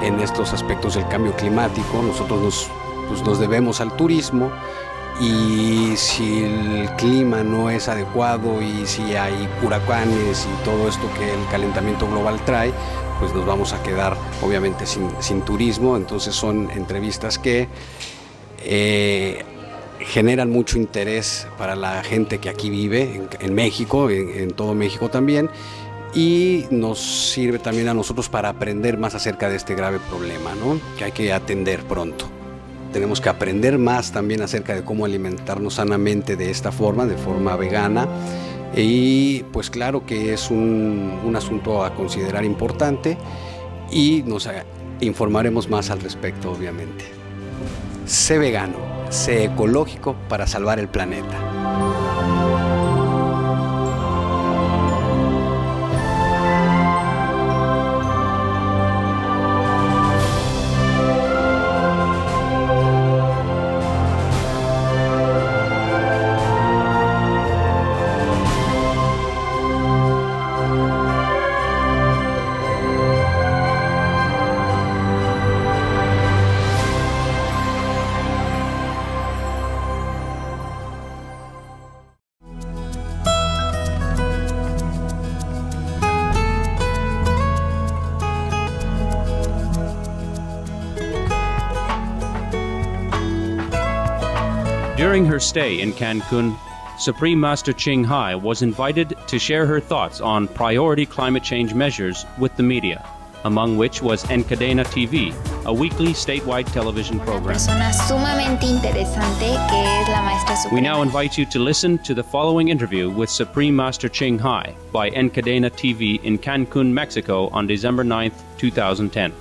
en estos aspectos del cambio climático. Nosotros nos debemos al turismo. Y si el clima no es adecuado y si hay huracanes y todo esto que el calentamiento global trae, pues nos vamos a quedar obviamente sin turismo. Entonces son entrevistas que generan mucho interés para la gente que aquí vive, en México, en todo México también, y nos sirve también a nosotros para aprender más acerca de este grave problema, ¿no? Que hay que atender pronto. Tenemos que aprender más también acerca de cómo alimentarnos sanamente de esta forma, de forma vegana. Y pues claro que es un asunto a considerar importante y nos informaremos más al respecto, obviamente. Sé vegano, sé ecológico para salvar el planeta. During her stay in Cancun, Supreme Master Ching Hai was invited to share her thoughts on priority climate change measures with the media, among which was Encadena TV, a weekly statewide television program. We now invite you to listen to the following interview with Supreme Master Ching Hai by Encadena TV in Cancun, Mexico on December 9th, 2010.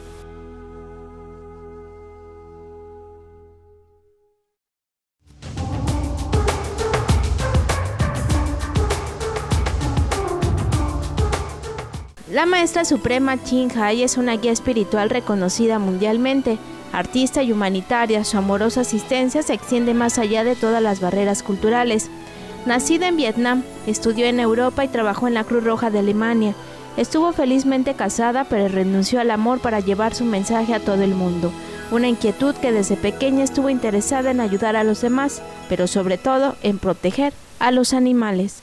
La maestra suprema Ching Hai es una guía espiritual reconocida mundialmente. Artista y humanitaria, su amorosa asistencia se extiende más allá de todas las barreras culturales. Nacida en Vietnam, estudió en Europa y trabajó en la Cruz Roja de Alemania. Estuvo felizmente casada, pero renunció al amor para llevar su mensaje a todo el mundo. Una inquietud que desde pequeña estuvo interesada en ayudar a los demás, pero sobre todo en proteger a los animales.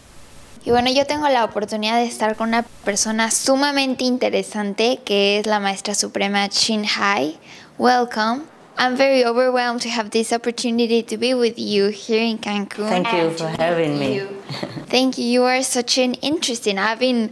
Y bueno, yo tengo la oportunidad de estar con una persona sumamente interesante que es la maestra suprema Ching Hai. Welcome. I'm very overwhelmed to have this opportunity to be with you here in Cancun. Thank you for having me. Thank you. You are such an interesting. I've been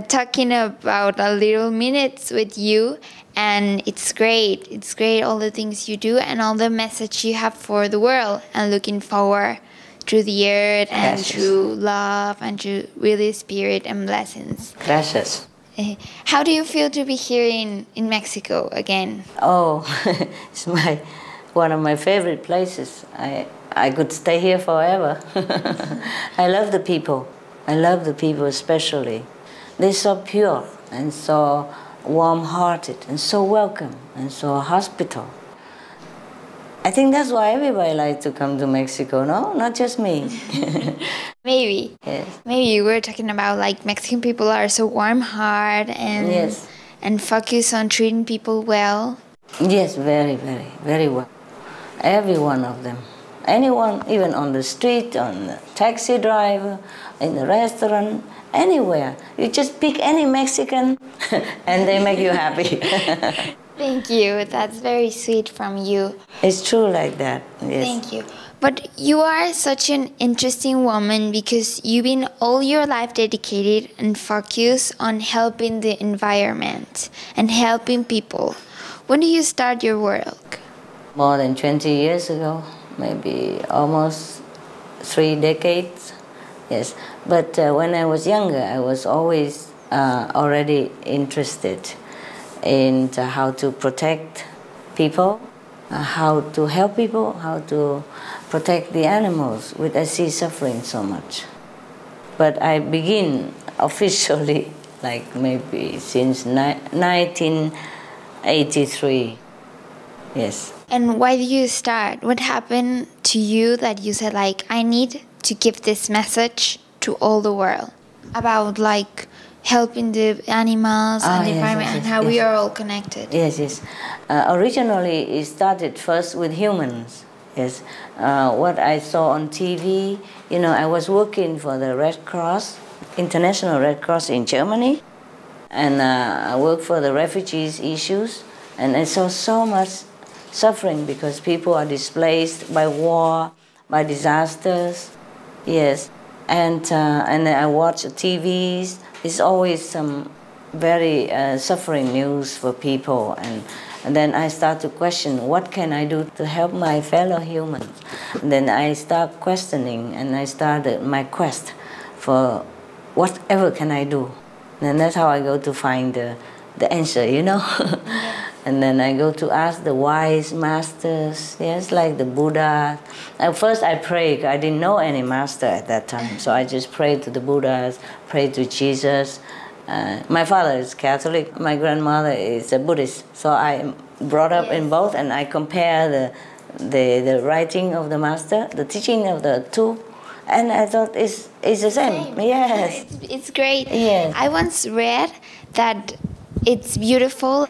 talking about a little minutes with you, and it's great. It's great all the things you do and all the message you have for the world, and looking forward through the earth and through love and through really spirit and blessings. Gracias. How do you feel to be here in Mexico again? Oh, it's one of my favorite places. I could stay here forever. I love the people. I love the people especially. They're so pure and so warm-hearted and so welcome and so hospitable. I think that's why everybody likes to come to Mexico, no? Not just me. Maybe. Yes. Maybe we're talking about like Mexican people are so warm-hearted and focus on treating people well. Yes, very, very, very well. Every one of them. Anyone, even on the street, on the taxi driver, in the restaurant, anywhere. You just pick any Mexican and they make you happy. Thank you. That's very sweet from you. It's true like that, yes. Thank you. But you are such an interesting woman because you've been all your life dedicated and focused on helping the environment and helping people. When did you start your work? More than 20 years ago, maybe almost 3 decades, yes. But when I was younger, I was always already interested in how to protect people, how to help people, how to protect the animals, which I see suffering so much. But I begin officially, like maybe since 1983, yes. And why did you start? What happened to you that you said, like, I need to give this message to all the world about, like, helping the animals and the environment and how we are all connected? Yes, yes. Originally, it started first with humans. Yes. What I saw on TV, you know, I was working for the Red Cross, International Red Cross in Germany, and I worked for the refugees issues, and I saw so much suffering because people are displaced by war, by disasters. Yes. And I watch TVs. It's always some very suffering news for people, and then I start to question, what can I do to help my fellow humans? And then I start questioning, and I started my quest for whatever can I do. And that's how I go to find the the answer, you know. And then I go to ask the wise masters, yes, like the Buddha. At first I prayed. I didn't know any master at that time, so I just prayed to the Buddhas, prayed to Jesus. My father is Catholic. My grandmother is a Buddhist, so I brought up in both, and I compare the writing of the master, the teaching of the two, and I thought it's the same. Yes, it's great. Yes. I once read that it's beautiful.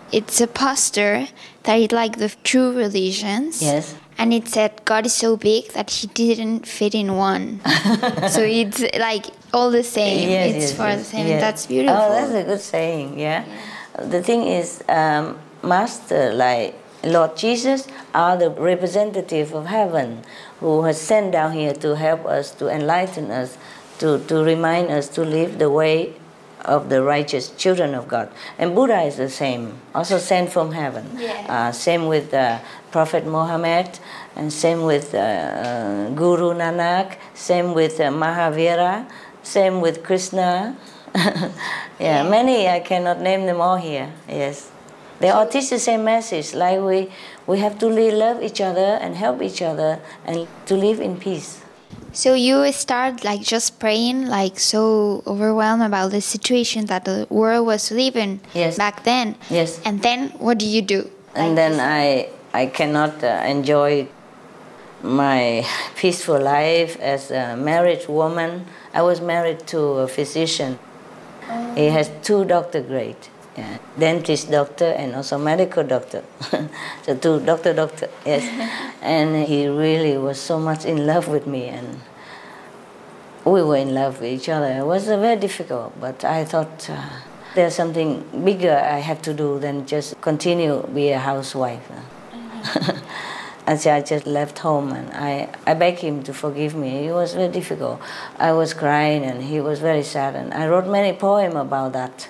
It's a poster that is like the true religions. Yes. And it said God is so big that he didn't fit in one. So it's like all the same. Yes, it's for the same. yes. That's beautiful. Oh, that's a good saying, yeah. The thing is, Master, like Lord Jesus, are the representative of heaven who has sent down here to help us, to enlighten us, to remind us to live the way of the righteous children of God. And Buddha is the same, also sent from heaven. Yeah. Same with Prophet Muhammad, and same with Guru Nanak, same with Mahavira, same with Krishna. Yeah, many, I cannot name them all here, yes. They all teach the same message, like we have to love each other and help each other and to live in peace. So you start like just praying, like so overwhelmed about the situation that the world was living back then. Yes. And then what do you do? And then I cannot enjoy my peaceful life as a married woman. I was married to a physician. He has 2 doctor grades. Yeah. Dentist doctor and also medical doctor. So 2 doctor, yes. And he really was so much in love with me, and we were in love with each other. It was very difficult, but I thought there's something bigger I have to do than just continue be a housewife. And so I just left home, and I begged him to forgive me. It was very difficult. I was crying, and he was very sad, and I wrote many poems about that,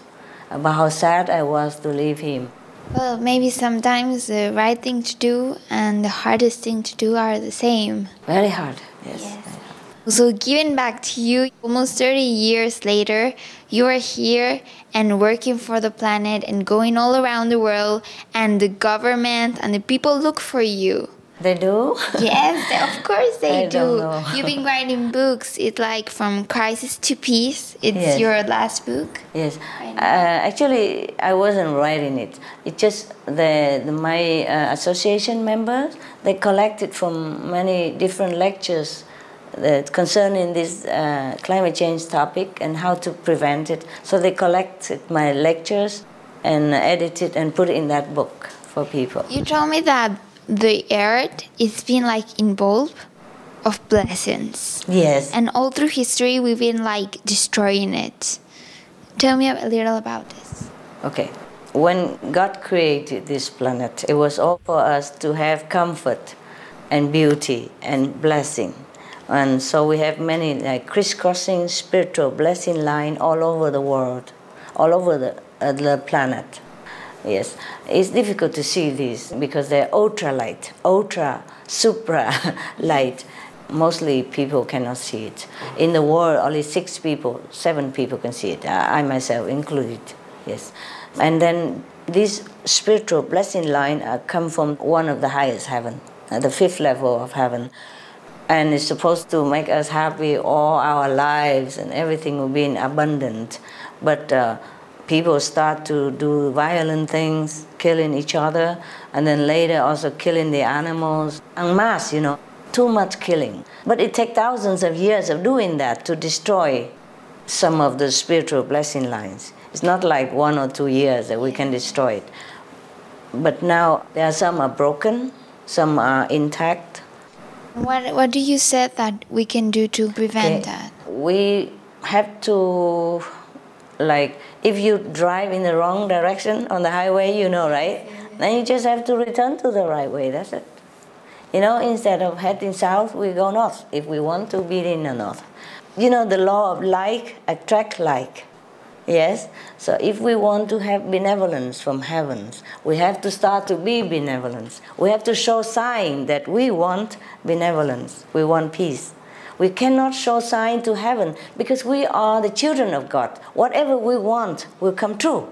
about how sad I was to leave him. Well, maybe sometimes the right thing to do and the hardest thing to do are the same. Very hard, yes. So giving back to you, almost 30 years later, you are here and working for the planet and going all around the world, and the government and the people look for you. They do? Yes, of course they do. Don't know. You've been writing books. It's like From Crisis to Peace. It's your last book. Yes. Actually, I wasn't writing it. It's just my association members, they collected from many different lectures concerning this climate change topic and how to prevent it. So they collected my lectures and edited and put it in that book for people. You told me that the earth is been like involved of blessings. Yes. And all through history we've been like destroying it. Tell me a little about this. Okay. When God created this planet, it was all for us to have comfort and beauty and blessing. And so we have many like crisscrossing spiritual blessing line all over the world, all over the planet. Yes, it's difficult to see these because they're ultra-light, supra light. Mostly people cannot see it. In the world, only 7 people can see it, I myself included, yes. And then these spiritual blessing line come from one of the highest heaven, the 5th level of heaven. And it's supposed to make us happy all our lives and everything will be in abundance. But people start to do violent things, killing each other, and then later also killing the animals en masse, you know, too much killing. But it takes thousands of years of doing that to destroy some of the spiritual blessing lines. It's not like 1 or 2 years that we can destroy it. But now there are some are broken, some are intact. What do you say that we can do to prevent that? We have to, like, if you drive in the wrong direction on the highway, you know, right? Then you just have to return to the right way, that's it. You know, instead of heading south, we go north, if we want to be in the north. You know, the law of like attract like. Yes? So if we want to have benevolence from heavens, we have to start to be benevolence. We have to show sign that we want benevolence. We want peace. We cannot show sign to heaven because we are the children of God. Whatever we want will come true.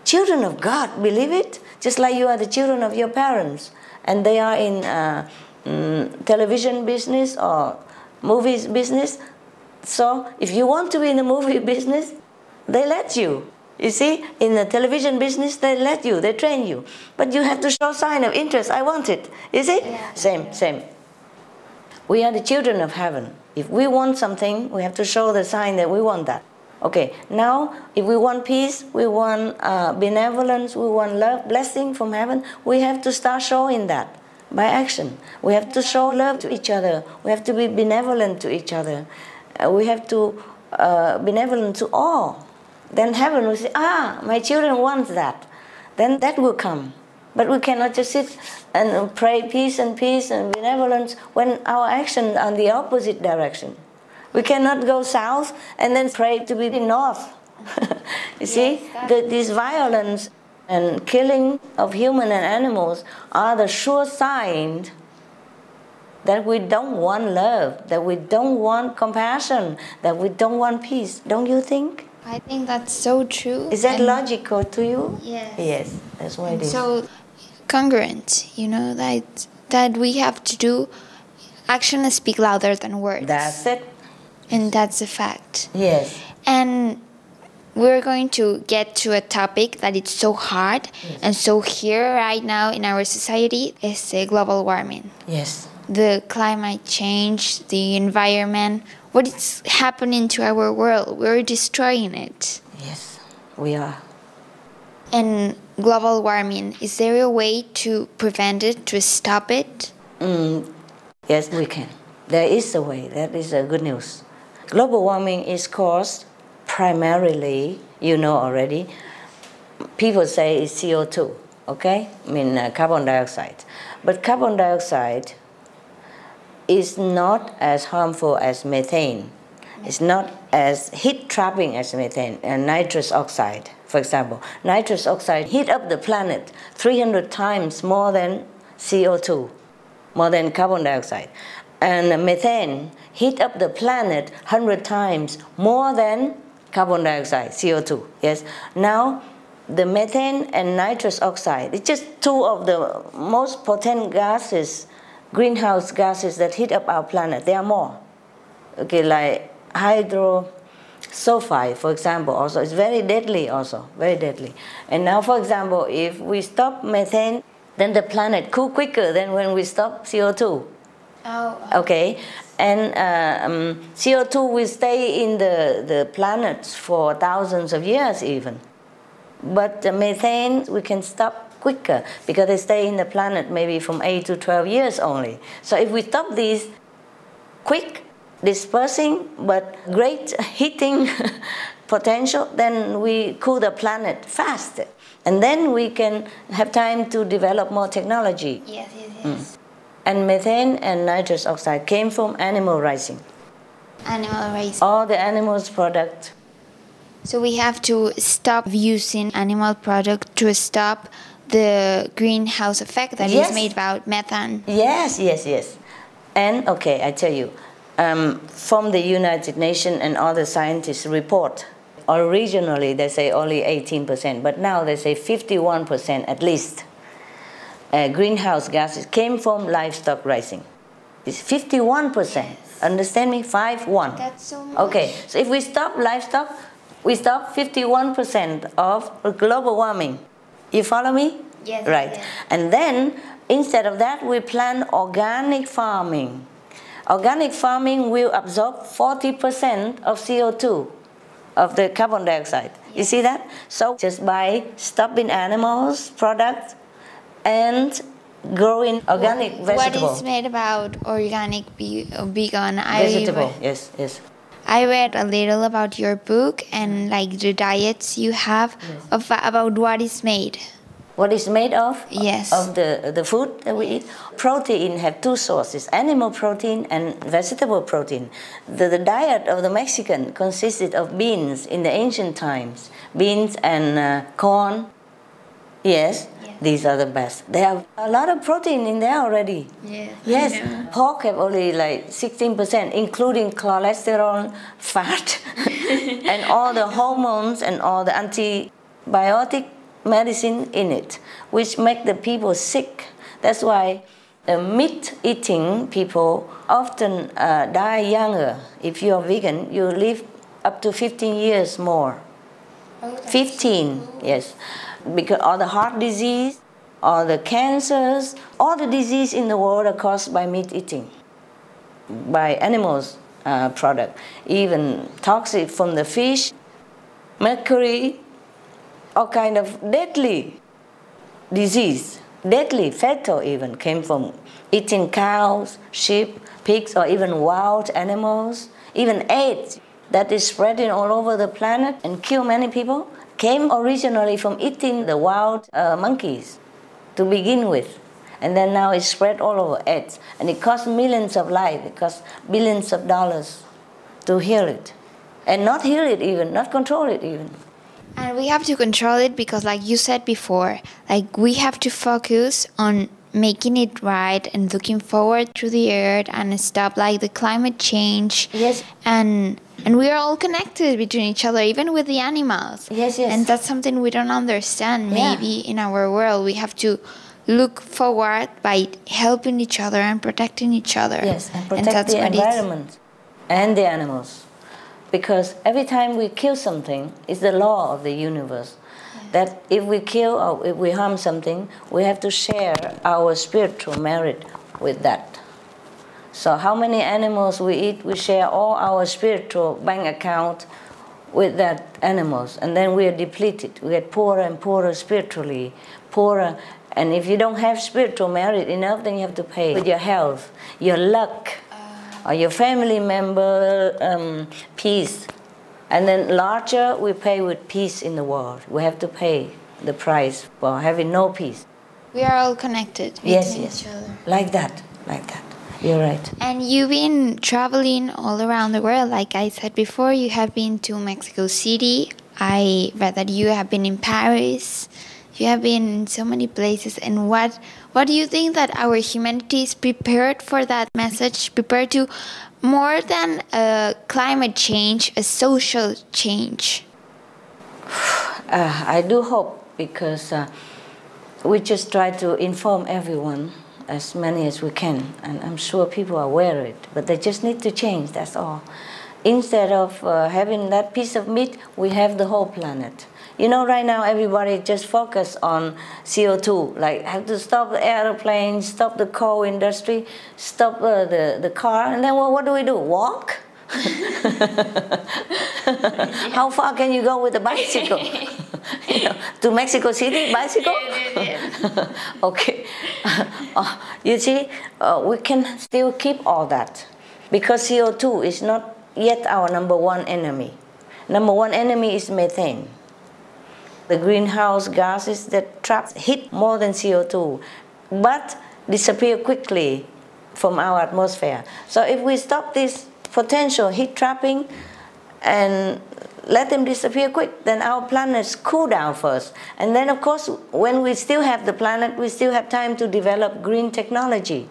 children of God, believe it? Just like you are the children of your parents, and they are in television business or movies business. So if you want to be in the movie business, they let you. You see, in the television business, they let you, they train you. But you have to show sign of interest. I want it. You see? Yeah. Same. We are the children of heaven. If we want something, we have to show the sign that we want that. Okay, now if we want peace, we want benevolence, we want love, blessing from heaven, we have to start showing that by action. We have to show love to each other. We have to be benevolent to each other. We have to benevolent to all. Then heaven will say, my children want that. Then that will come. But we cannot just sit and pray peace and benevolence when our actions are in the opposite direction. We cannot go south and then pray to be in north. You see, this violence and killing of human and animals are the sure sign that we don't want love, that we don't want compassion, that we don't want peace. Don't you think? I think that's so true. Is that logical to you? Yes. Yes, that's what it is. So congruent, that we have to do. Actions speak louder than words. That's it. And that's a fact. Yes. And we're going to get to a topic that it's so hard and so here right now in our society is global warming. Yes. The climate change, the environment, what is happening to our world. We're destroying it. Yes, we are. And global warming, is there a way to prevent it, to stop it? Yes, we can. There is a way. That is good news. Global warming is caused primarily, you know already, people say it's CO2, okay? I mean carbon dioxide. But carbon dioxide is not as harmful as methane. It's not as heat-trapping as methane and nitrous oxide, for example. Nitrous oxide heat up the planet 300 times more than CO2, more than carbon dioxide. And methane heat up the planet 100 times more than carbon dioxide, CO2, yes? Now, the methane and nitrous oxide, it's just two of the most potent gases, greenhouse gases that heat up our planet. There are more, okay, like hydrosulfide, for example, also. It's very deadly also, very deadly. And now, for example, if we stop methane, then the planet cool quicker than when we stop CO2. Oh. Okay, and CO2 will stay in the planets for thousands of years even. But the methane, we can stop quicker because they stay in the planet maybe from 8 to 12 years only. So if we stop these quick dispersing but great heating potential, then we cool the planet fast. And then we can have time to develop more technology. Yes. And methane and nitrous oxide came from animal raising. Animal raising. All the animals' products. So we have to stop using animal products to stop the greenhouse effect that is made about methane. Yes. And, okay, I tell you, from the United Nations and other scientists report, originally they say only 18%, but now they say 51% at least. Greenhouse gases came from livestock raising. It's 51%. Yes. Understand me? 5-1. That's so much. Okay, so if we stop livestock, we stop 51% of global warming. You follow me? Yes. Right. Yes. And then, instead of that, we plant organic farming. Organic farming will absorb 40% of CO2, of the carbon dioxide. Yes. You see that? So just by stopping animals, products, and growing organic vegetable. What is made about organic vegan? Vegetable, yes. I read a little about your book and like the diets you have about what is made. What is made of? Yes. Of the food that we eat. Protein have two sources, animal protein and vegetable protein. The diet of the Mexican consisted of beans in the ancient times. Beans and corn. Yes. These are the best. They have a lot of protein in there already. Yes. Pork have only like 16%, including cholesterol, fat, and all the hormones and all the antibiotic medicine in it, which make the people sick. That's why meat-eating people often die younger. If you're vegan, you live up to 15 years more. 15, yes. Because all the heart disease, all the cancers, all the disease in the world are caused by meat eating, by animals product, even toxic from the fish, mercury, all kind of deadly disease, deadly, fatal even, came from eating cows, sheep, pigs, or even wild animals. Even AIDS that is spreading all over the planet and kill many people came originally from eating the wild monkeys to begin with. And then now it's spread all over AIDS. And it costs millions of lives, it costs billions of dollars to heal it. And not heal it even, not control it even. And we have to control it because, like you said before, like we have to focus on making it right and looking forward to the earth and stop like the climate change. Yes. And we are all connected between each other, even with the animals. Yes, yes. And that's something we don't understand maybe in our world. We have to look forward by helping each other and protecting each other. Yes, and protect the environment and the animals. Because every time we kill something, it's the law of the universe. That if we kill or if we harm something, we have to share our spiritual merit with that. So how many animals we eat, we share all our spiritual bank account with that animals. And then we are depleted. We get poorer and poorer spiritually, poorer. And if you don't have spiritual merit enough, then you have to pay with your health, your luck, or your family member peace. And then larger, we pay with peace in the world. We have to pay the price for having no peace. We are all connected between each other. Like that, like that. You're right. And you've been traveling all around the world. Like I said before, you have been to Mexico City. I read that you have been in Paris. You have been in so many places. And what do you think that our humanity is prepared for that message? Prepared to more than climate change, a social change? I do hope, because we just try to inform everyone, as many as we can, and I'm sure people are aware of it, but they just need to change, that's all. Instead of having that piece of meat, we have the whole planet. You know, right now everybody just focus on CO2, like have to stop the airplanes, stop the coal industry, stop the car, and then what do? Walk? How far can you go with a bicycle? You know, to Mexico City, bicycle? Okay. You see, we can still keep all that, because CO2 is not yet our number one enemy. Number one enemy is methane. The greenhouse gases that trap heat more than CO2, but disappear quickly from our atmosphere. So if we stop this potential heat trapping and let them disappear quick, then our planets cool down first. And then, of course, when we still have the planet, we still have time to develop green technology.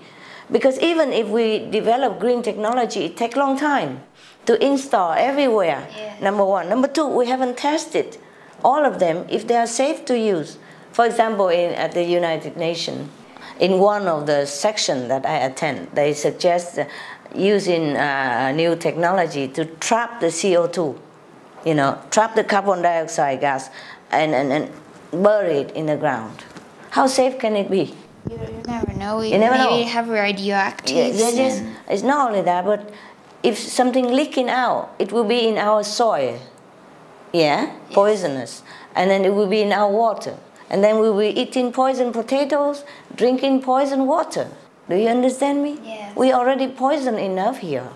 Because even if we develop green technology, it takes a long time to install everywhere, number one. Number two, we haven't tested all of them if they are safe to use. For example, at the United Nations, in one of the sections that I attend, they suggest using new technology to trap the CO2, you know, trap the carbon dioxide gas and bury it in the ground. How safe can it be? You never know. You never know. Maybe have radioactive. It's not only that, but if something leaking out, it will be in our soil. Poisonous. And then it will be in our water. And then we will be eating poisoned potatoes, drinking poisoned water. Do you understand me? Yes. We already poisoned enough here.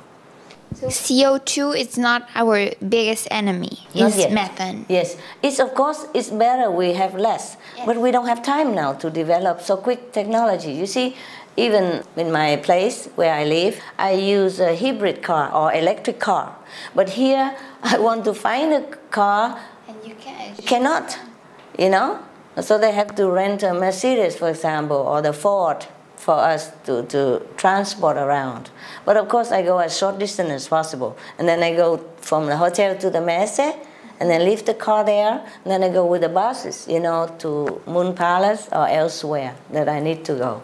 So CO2 is not our biggest enemy. It's methane. Yes. It's, of course, it's better we have less. Yes. But we don't have time now to develop so quick technology. You see, even in my place where I live, I use a hybrid car or electric car. But here, I want to find a car. And you can't. Cannot, you know? So they have to rent a Mercedes, for example, or the Ford for us to transport around. But of course, I go as short distance as possible. And then I go from the hotel to the messe, and then leave the car there, and then I go with the buses, to Moon Palace or elsewhere that I need to go.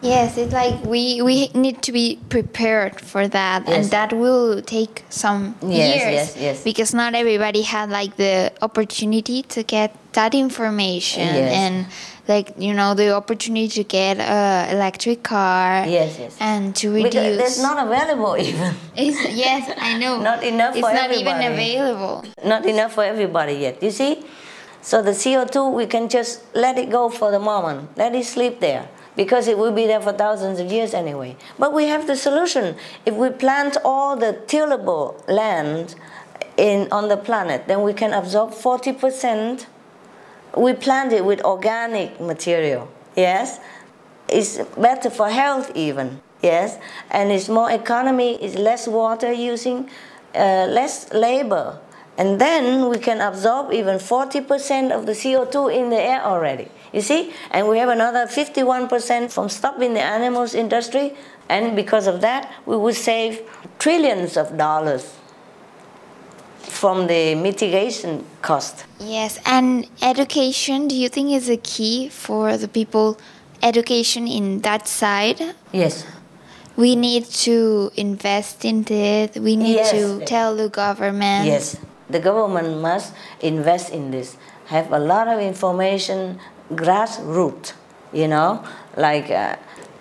Yes, it's like we need to be prepared for that, and that will take some years. Yes. Because not everybody had like the opportunity to get that information, and the opportunity to get an electric car. Yes. And to reduce. Because it's not available even. Yes, I know. Not enough for everybody. It's not even available. Not enough for everybody yet. You see, so the CO2 we can just let it go for the moment. Let it sleep there. Because it will be there for thousands of years anyway. But we have the solution. If we plant all the tillable land on the planet, then we can absorb 40%. We plant it with organic material, yes? It's better for health even, yes? And it's more economy, it's less water using, less labor. And then we can absorb even 40% of the CO2 in the air already. You see? And we have another 51% from stopping the animals industry. And because of that, we will save trillions of dollars from the mitigation cost. Yes, and education, do you think is a key for the people? Education in that side? Yes. We need to invest in it. We need to tell the government. Yes, the government must invest in this. Have a lot of information, grassroots,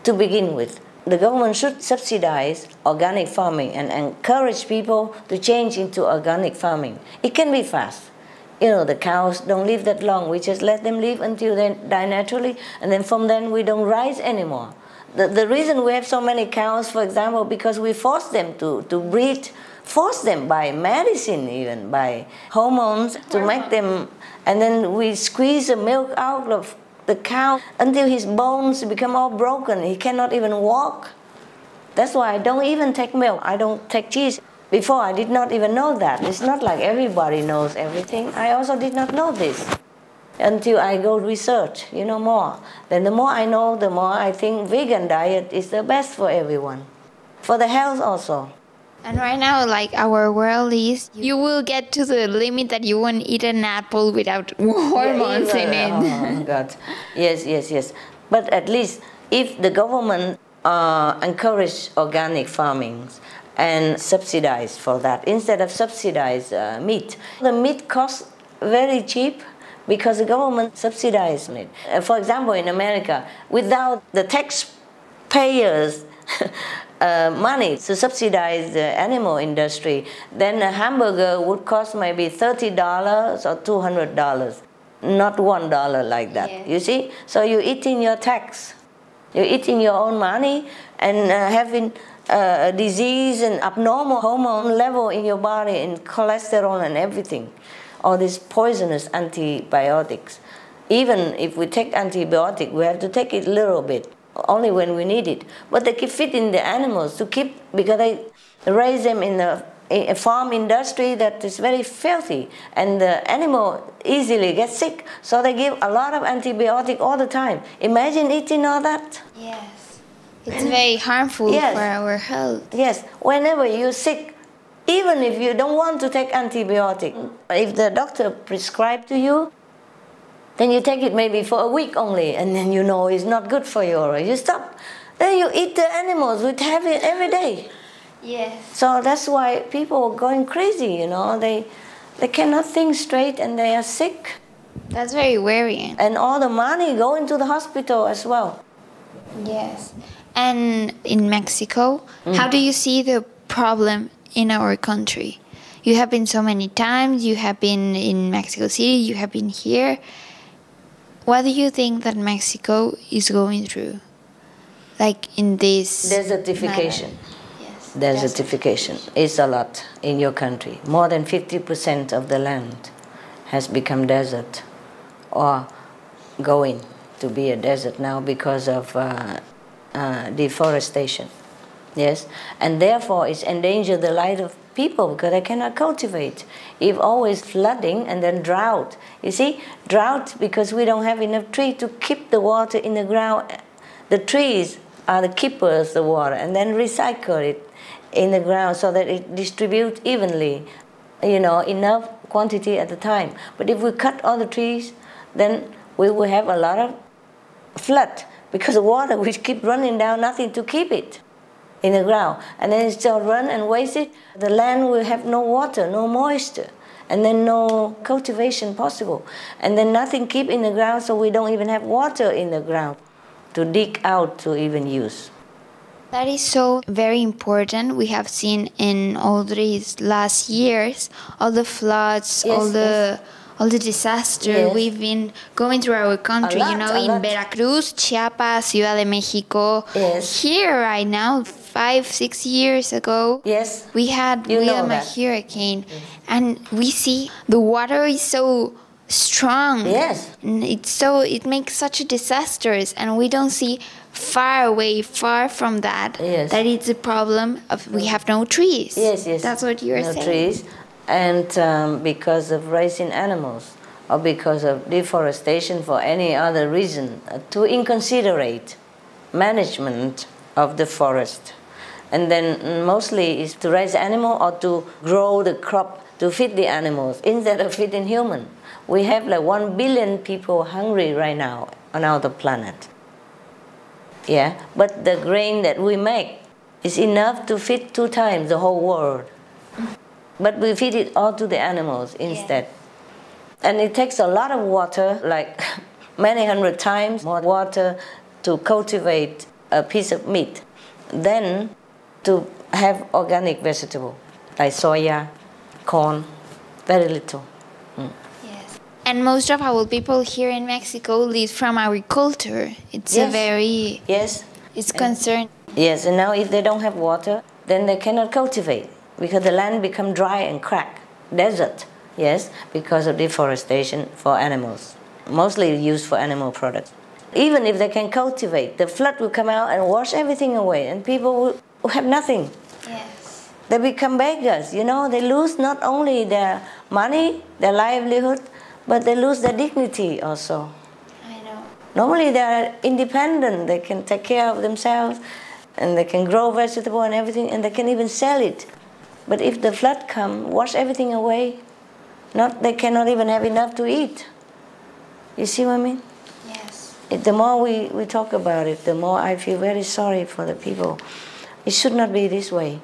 to begin with. The government should subsidize organic farming and encourage people to change into organic farming. It can be fast. The cows don't live that long. We just let them live until they die naturally, and then from then we don't rise anymore. The reason we have so many cows, for example, because we force them to breed, force them by medicine even, by hormones to make them, and then we squeeze the milk out of the cow until his bones become all broken. He cannot even walk. That's why I don't even take milk. I don't take cheese. Before I did not even know that. It's not like everybody knows everything. I also did not know this until I go research, more. Then the more I know, the more I think vegan diet is the best for everyone. For the health also. And right now, our world is, you will get to the limit that you won't eat an apple without hormones in it. Oh, God. Yes. But at least if the government encourage organic farming and subsidize for that, instead of subsidize meat. The meat costs very cheap because the government subsidizes it. For example, in America, without the taxpayers' money to subsidize the animal industry, then a hamburger would cost maybe $30 or $200, not $1 like that. Yeah. You see? So you're eating your tax. You're eating your own money and having disease and abnormal hormone level in your body and cholesterol and everything. All these poisonous antibiotics. Even if we take antibiotic, we have to take it a little bit, only when we need it. But they keep feeding the animals to keep, because they raise them in a farm industry that is very filthy, and the animal easily gets sick. So they give a lot of antibiotic all the time. Imagine eating all that. Yes. It's very harmful for our health. Yes. Whenever you're sick, even if you don't want to take antibiotic, if the doctor prescribed to you, then you take it maybe for a week only, and then you know it's not good for you, or you stop. Then you eat the animals, we have it every day. Yes. So that's why people are going crazy, They cannot think straight and they are sick. That's very worrying. And all the money go into the hospital as well. Yes. And in Mexico, how do you see the problem in our country? You have been so many times, you have been in Mexico City, you have been here. What do you think that Mexico is going through? In this desertification. Yes. Desertification is a lot in your country. More than 50% of the land has become desert or going to be a desert now because of deforestation. Yes, and therefore it's endangered the life of people because they cannot cultivate. If always flooding and then drought. You see, drought because we don't have enough tree to keep the water in the ground. The trees are the keepers of the water, and then recycle it in the ground so that it distributes evenly. enough quantity at the time. But if we cut all the trees, then we will have a lot of flood because the water will keep running down, nothing to keep it in the ground. And then it's still run and waste it. The land will have no water, no moisture, and then no cultivation possible. And then nothing keep in the ground, so we don't even have water in the ground to dig out to even use. That is so very important. We have seen in all these last years, all the floods, all the disaster we've been going through our country, in Veracruz, Chiapas, Ciudad de Mexico. Yes. Here right now, 5-6 years ago, we had Wilma hurricane, and we see the water is so strong. Yes. And it makes such a disasters, and we don't see far from that. Yes. That it's a problem of we have no trees. Yes. That's what you're saying. No trees. And because of raising animals or because of deforestation for any other reason, to inconsiderate management of the forest. And then mostly is to raise animal or to grow the crop to feed the animals instead of feeding human. We have like 1 billion people hungry right now on our planet. Yeah, but the grain that we make is enough to feed 2 times the whole world. But we feed it all to the animals instead. And it takes a lot of water, like many hundred times more water to cultivate a piece of meat than to have organic vegetable, like soya, corn, very little. Yes. And most of our people here in Mexico live from agriculture. It's a very... Yes. It's concerned. Yes, and now if they don't have water, then they cannot cultivate, because the land become dry and crack, desert, because of deforestation for animals, mostly used for animal products. Even if they can cultivate, the flood will come out and wash everything away, and people will have nothing. Yes. They become beggars, they lose not only their money, their livelihood, but they lose their dignity also. I know. Normally they are independent, they can take care of themselves, and they can grow vegetable and everything, and they can even sell it. But if the flood comes, wash everything away, they cannot even have enough to eat. You see what I mean? Yes. The more we talk about it, the more I feel very sorry for the people. It should not be this way.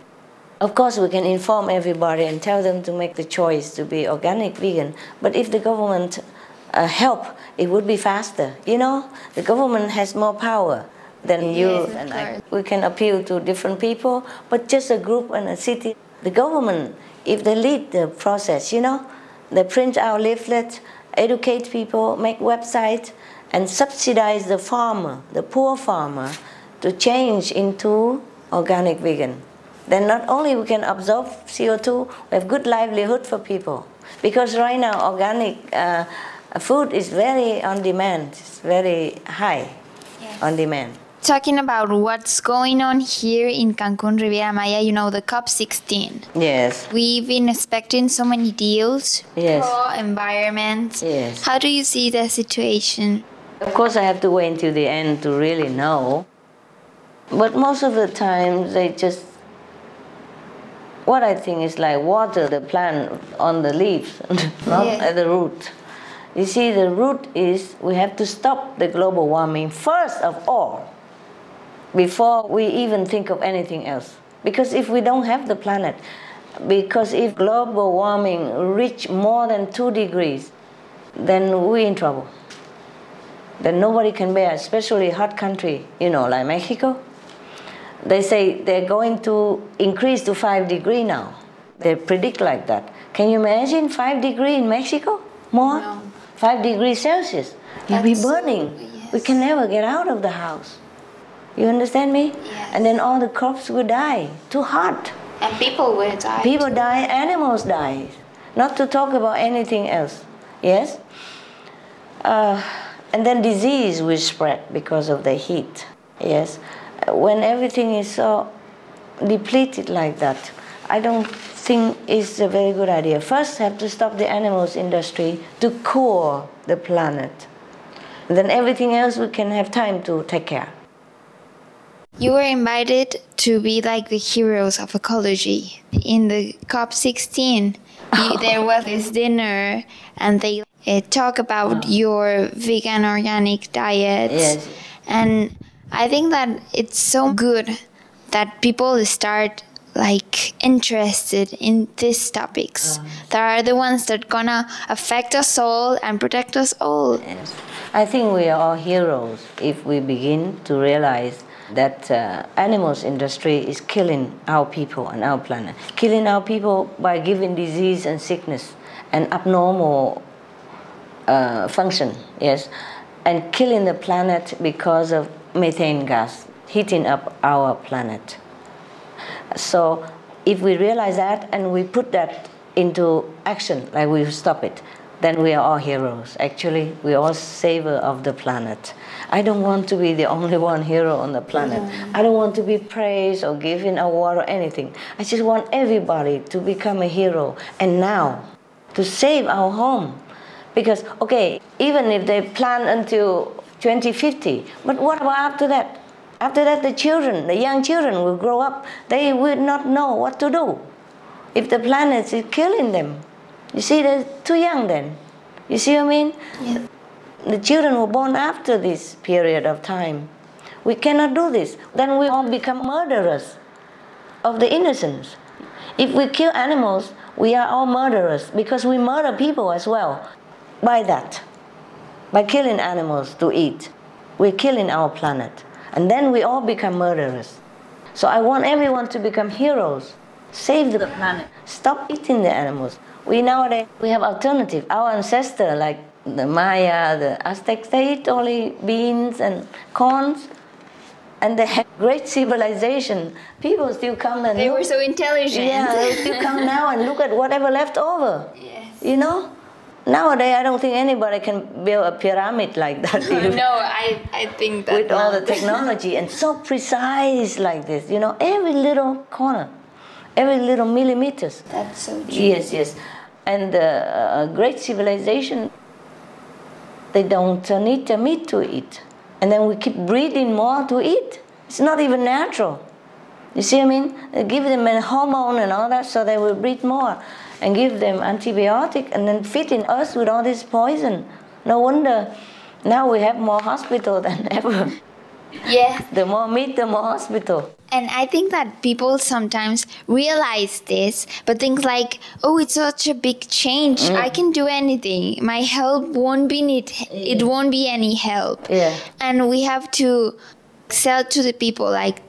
Of course, we can inform everybody and tell them to make the choice to be organic vegan, but if the government help, it would be faster. The government has more power than you and I. We can appeal to different people, but just a group and a city. The government, if they lead the process, they print out leaflets, educate people, make websites, and subsidize the farmer, the poor farmer, to change into organic vegan. Then not only we can absorb CO2, we have good livelihood for people. Because right now organic food is very on demand, it's very high on demand. Talking about what's going on here in Cancun, Riviera Maya, the COP16. Yes. We've been expecting so many deals, yes. pro-environment. Yes. How do you see the situation? Of course, I have to wait until the end to really know. But most of the time, they just... What I think is like water the plant on the leaves, not at the root. You see, the root is we have to stop the global warming first of all, before we even think of anything else. Because if we don't have the planet, because if global warming reach more than 2 degrees, then we're in trouble. Then nobody can bear, especially hot country, like Mexico. They say they're going to increase to 5 degrees now. They predict like that. Can you imagine 5 degrees in Mexico? More? No. 5 degrees Celsius. You'll be burning. Yes. We can never get out of the house. You understand me? Yes. And then all the crops will die. Too hot. And people will die. People die, animals die. Not to talk about anything else. Yes? And then disease will spread because of the heat. Yes? When everything is so depleted like that, I don't think it's a very good idea. First, have to stop the animals industry to cool the planet. And then everything else we can have time to take care. You were invited to be like the heroes of ecology. In the COP16, there was this dinner and they talk about your vegan organic diet. Yes. And I think that it's so good that people start like interested in these topics that are the ones that gonna affect us all and protect us all. Yes. I think we are all heroes if we begin to realize that animals industry is killing our people and our planet. Killing our people by giving disease and sickness and abnormal function, yes, and killing the planet because of methane gas, heating up our planet. So if we realize that and we put that into action, like we stop it, then we are all heroes. Actually, we are all savior of the planet. I don't want to be the only one hero on the planet. I don't want to be praised or given an award or anything. I just want everybody to become a hero. And now, to save our home. Because, okay, even if they plan until 2050, but what about after that? After that, the children, the young children will grow up. They will not know what to do if the planet is killing them. You see, they're too young then. You see what I mean? Yeah. The children were born after this period of time. We cannot do this. Then we all become murderers of the innocents. If we kill animals, we are all murderers because we murder people as well. By that, by killing animals to eat, we're killing our planet. And then we all become murderers. So I want everyone to become heroes. Save the planet. Stop eating the animals. Nowadays, we have alternative. Our ancestors, like the Maya, the Aztecs, they eat only beans and corns. And they had great civilization. People still come and They were so intelligent. Yeah, they still come now and look at whatever left over. Yes. You know? Nowadays, I don't think anybody can build a pyramid like that. No, I think that with all the technology and so precise like this, you know, every little corner, every little millimeters. That's so true. Yes, yes. And great civilization, they don't need the meat to eat. And then we keep breeding more to eat. It's not even natural. You see what I mean? They give them a hormone and all that so they will breed more. And give them antibiotic and then feeding us with all this poison. No wonder now we have more hospital than ever. Yes. The more meat, the more hospital. And I think that people sometimes realize this, but think like, oh, it's such a big change. I can do anything. My help won't be it won't be any help. Yeah. And we have to sell to the people like,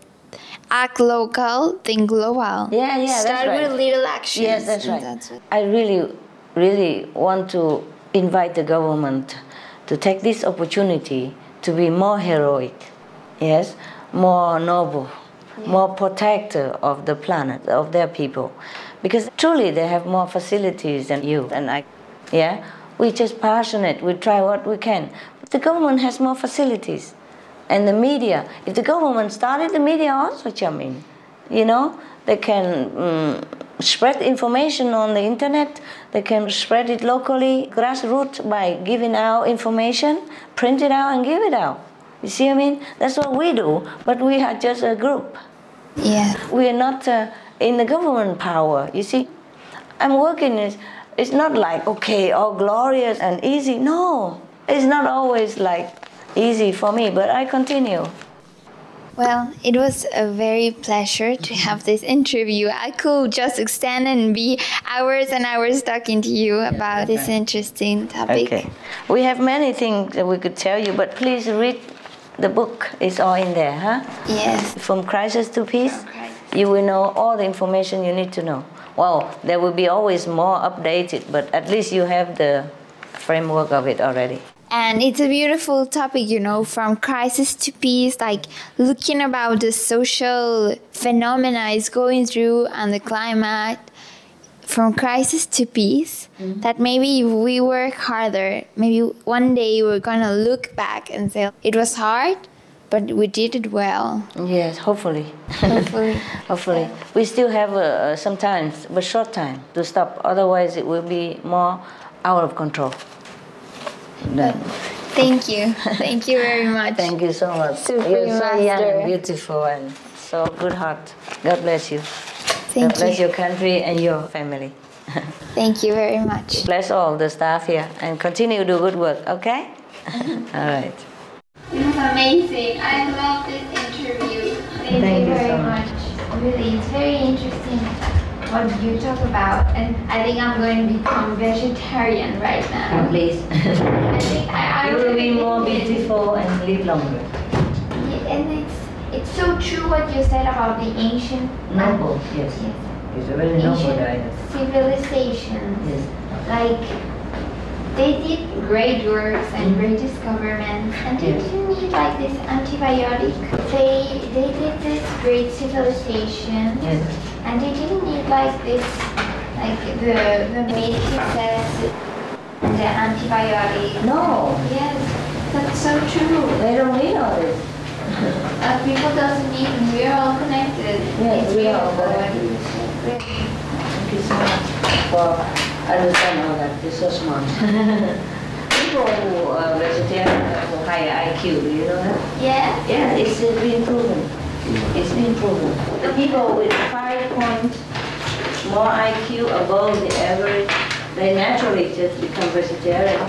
act local, think global. Yeah, Start that's right. with little actions. Yes, that's right. I really want to invite the government to take this opportunity to be more heroic, yes, more noble, more protector of the planet, of their people. Because truly they have more facilities than you and I. Yeah, we're just passionate, we try what we can. But the government has more facilities. And the media, if the government started, the media also chime in. You know, they can spread information on the internet. They can spread it locally, grassroots, by giving out information, print it out and give it out. You see what I mean? That's what we do, but we are just a group. Yeah. We are not in the government power, you see. I'm working, it's not like, okay, all glorious and easy. No, it's not always like easy for me, but I continue. Well, it was a very pleasure to have this interview. I could just extend and be hours and hours talking to you about this interesting topic. Okay. We have many things that we could tell you, but please read the book. It's all in there, huh? Yes. From Crisis to Peace, you will know all the information you need to know. Well, there will be always more updated, but at least you have the framework of it already. And it's a beautiful topic, you know, from crisis to peace, like looking about the social phenomena is going through and the climate, from crisis to peace, that maybe if we work harder, maybe one day we're going to look back and say, it was hard, but we did it well. Yes, hopefully. Hopefully. Hopefully. We still have some time, but short time to stop. Otherwise, it will be more out of control. Thank you. Thank you very much. Thank you so much. You're so young and beautiful and so good heart. God bless you. God bless your country and your family. Thank you very much. Bless all the staff here and continue to do good work, okay? All right. It was amazing. I love this interview. Thank you very much. Really, it's very interesting what you talk about, and I think I'm going to become vegetarian right now. Please. I think I you will be more beautiful and live longer. Yeah, and it's so true what you said about the ancient noble. Yes. It's a very noble diet. Civilizations. Yes. Like they did great works and great discoveries, and they didn't need like this antibiotic. They did this great civilization, and they didn't need like this, like the medicine says, the antibiotic. No. Yes, that's so true. They don't need all this. People doesn't need. We're all connected. Yes, we are all connected. Thank you so much for understand all that. You're so smart. People who are vegetarian have a higher IQ, you know that? Yeah. Yeah, it's been proven. It's been proven. The people with 5 points more IQ above the average, they naturally just become vegetarian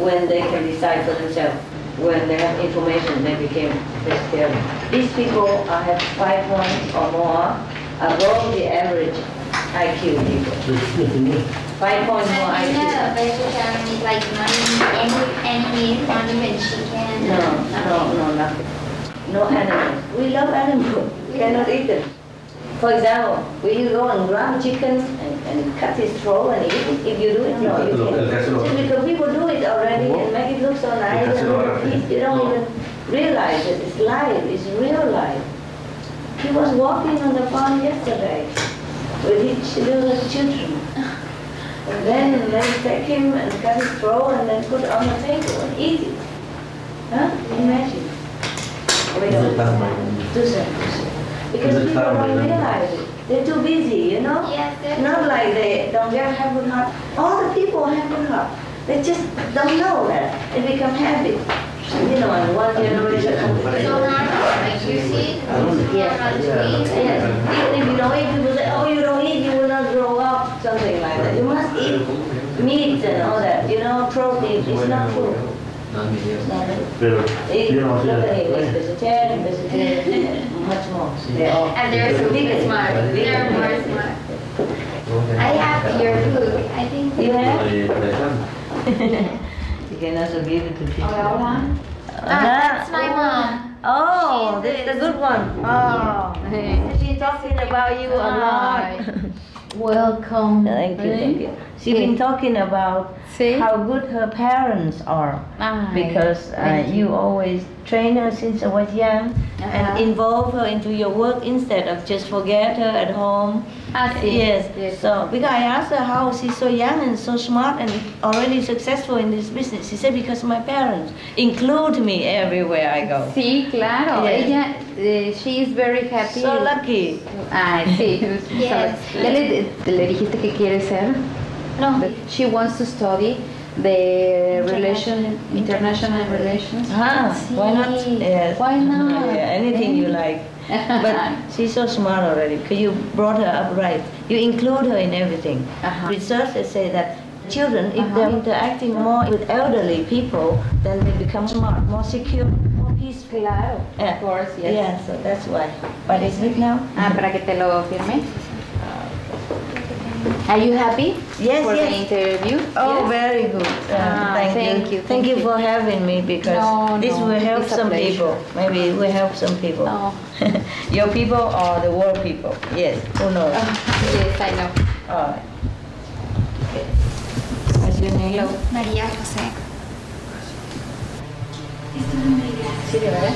when they can decide for themselves. When they have information, they became vegetarian. These people have 5 points or more above the average IQ people. 5 points more IQ. Yeah, vegetarian is like not any meat, not even chicken. No, nothing. No animals. We love animals. We cannot eat them. For example, will you go and grab chicken and cut his throat and eat it? If you do it, no, you can't. Just because people do it already and make it look so nice and you don't even realize that it's life, it's real life. He was walking on the farm yesterday with his little children. And then they take him and cut his throat and then put it on the table and eat it. Huh? Imagine. We don't do that. Because people don't realize it. They're too busy, you know? Yes, not like they don't have good heart. All the people have good heart. They just don't know that. It become habit. You know, in one generation. So like you see, Yes. Even if you don't eat, people say, oh, you don't eat, you will not grow up, something like that. You must eat meat and all that, you know, protein. It's not true. Look at him, vegetarian, much more. And they're so smart. They're more smart. I have your food. I think you have. You can also give it to people. That's my mom. Oh, that's the good one. Oh, she's talking about you a lot. Welcome. Thank you. She's been talking about how good her parents are because you always train her since she was young and involve her into your work instead of just forget her at home. Yes. So because I asked her how she's so young and so smart and already successful in this business, she said because my parents include me everywhere I go. Sí, claro. Yes. Ella, she is very happy. So lucky. Sí. Yes. ¿Ya le dijiste que quiere ser? No. She wants to study the international relations. Why not? Yes. Why not? Anything you like. But she's so smart already because you brought her up right. You include her in everything. Researchers say that children, if they're interacting more with elderly people, then they become smart, more secure, more peaceful. Claro. Of course, yes. Yeah, so that's why. What is it now? Para que te lo firme. Are you happy for the interview? Oh, very good. Thank you. Thank you for having me because this will help some people. Maybe it will help some people. Your people or the world people. Yes, who knows? Yes, I know. All right. Okay. What's your name? Hello, María José. Sí, de verdad.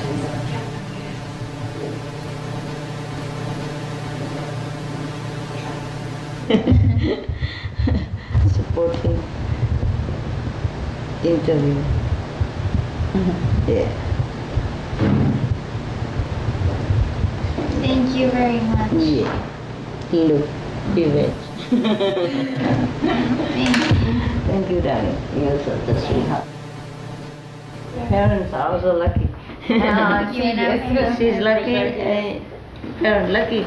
Supporting interview. Yeah. Thank you very much. Yeah. Look, be rich. Thank you. Thank you, darling. You're such a sweetheart. parents are also lucky. She's lucky. Parent lucky,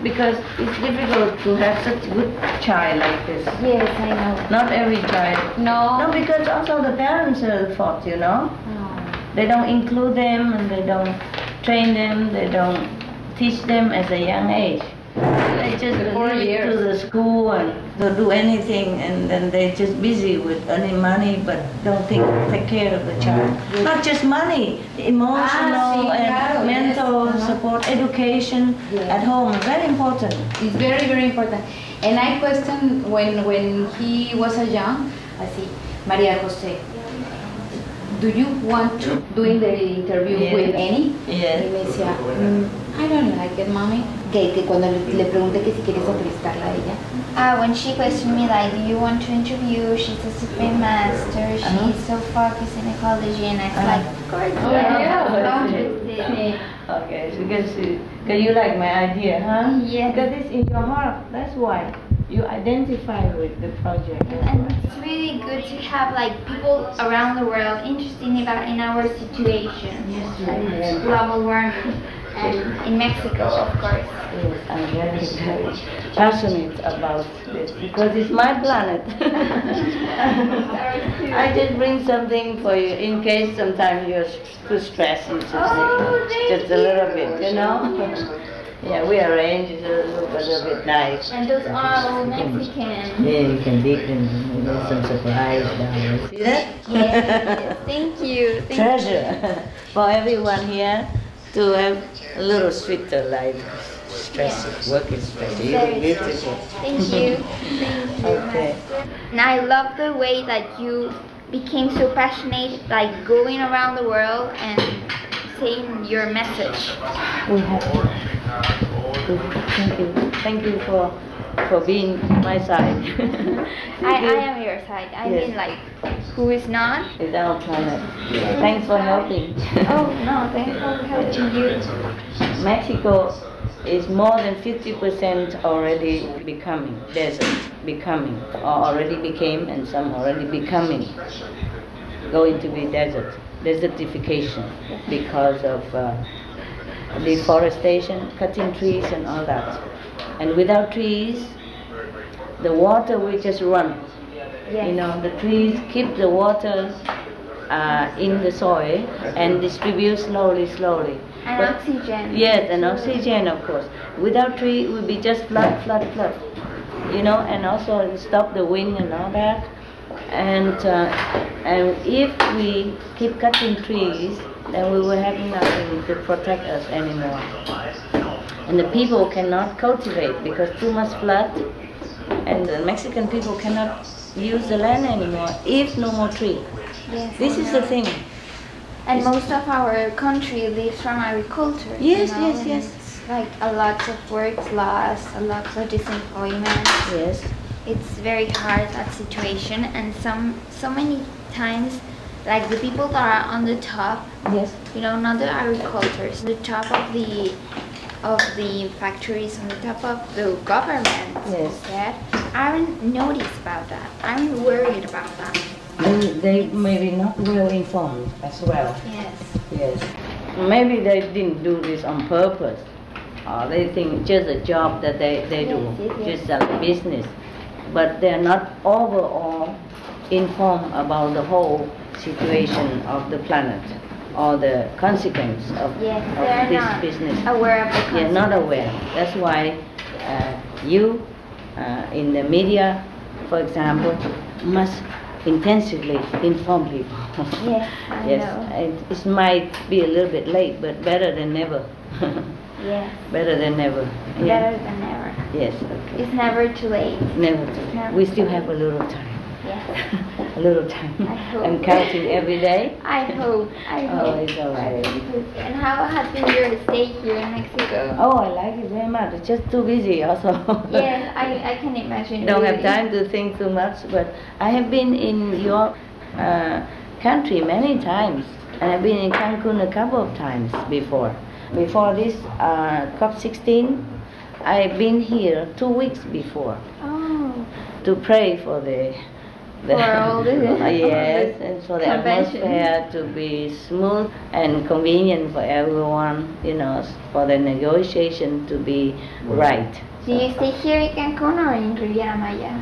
because it's difficult to have such a good child like this. Yes, I know. Not every child. No, because also the parents are the fault, you know. They don't include them, and they don't train them, they don't teach them at a young age. They just leave to the school and don't do anything, and then they're just busy with earning money, but don't take care of the child. Not just money, emotional and mental support, education at home, very important. It's very, very important. And I question when he was a young, así, María José, do you want to doing the interview with Annie? Yes. Y me decía, I don't like it, mommy. Que cuando le pregunté que si quieres entrevistarla a ella. When she questioned me like, do you want to interview? She's a Supreme Master. She's so focused in ecology, and I was like, of course, Okay, because you like my idea, huh? Yeah. Because it's in your heart. That's why you identify with the project. And it's really good to have like people around the world interested in our situation. Yes. Global warming. And in Mexico, of course. Yes, I'm very passionate about this because it's my planet. I just bring something for you in case sometimes you're too stressed. Just a little bit, you know. Yeah, we arrange it to look a little bit nice. And those are all Mexican. Yeah, you can dig them. There's some surprise down there. See that? Yes. Thank you. Treasure for everyone here to have a little sweeter life. Stress, work is stress. You're beautiful. Thank you. Thank you. Okay. And I love the way that you became so passionate, like going around the world and saying your message. We have Thank you. Thank you for being my side. I am your side. I mean, like, who is not? It's our planet. Thanks for helping. Oh, no, thanks for helping you. Mexico is more than 50% already becoming desert, or already became, and some already becoming, going to be desertification because of deforestation, cutting trees and all that. And without trees, the water will just run. Yes. You know, the trees keep the water in the soil and distribute slowly. And oxygen. Yes, and oxygen, of course. Without tree, it would be just flood. You know, and also stop the wind and all that. And if we keep cutting trees, then we will have nothing to protect us anymore. And the people cannot cultivate because too much flood, and the Mexican people cannot use the land anymore if no more tree. Yes, this is the thing. And most of our country lives from agriculture. Yes, you know? yes. It's like a lot of work lost, a lot of disemployment. Yes. It's very hard, that situation, and so many times, like the people that are on the top, yes, you know, not the agricultors, the top of the factories, on the top of the government, yes, that aren't noticed about that, aren't worried about that. And they maybe not well informed as well. Yes. Maybe they didn't do this on purpose. Or they think just a job that they do, just a business. But they're not overall informed about the whole situation of the planet or the consequence of this business. Aware of the consequence. Yeah, not aware. That's why you in the media, for example, must intensively inform people. Yes, I know. It might be a little bit late, but better than never. Yes. Better than never. Better than never. Yes. Okay. It's never too late. Never too late. We still have a little time. Yes. A little time. I hope. I'm counting every day. I hope. Oh, it's all right. And how has been your stay here in Mexico? Oh, I like it very much. It's just too busy also. Yes, I can imagine. Don't have time to think too much, but I have been in your country many times, and I've been in Cancun a couple of times before. Before this COP16, I've been here 2 weeks before to pray for the For all the yes, and for the atmosphere to be smooth and convenient for everyone, you know, for the negotiation to be right. Do you stay here in Cancun or in Riviera Maya?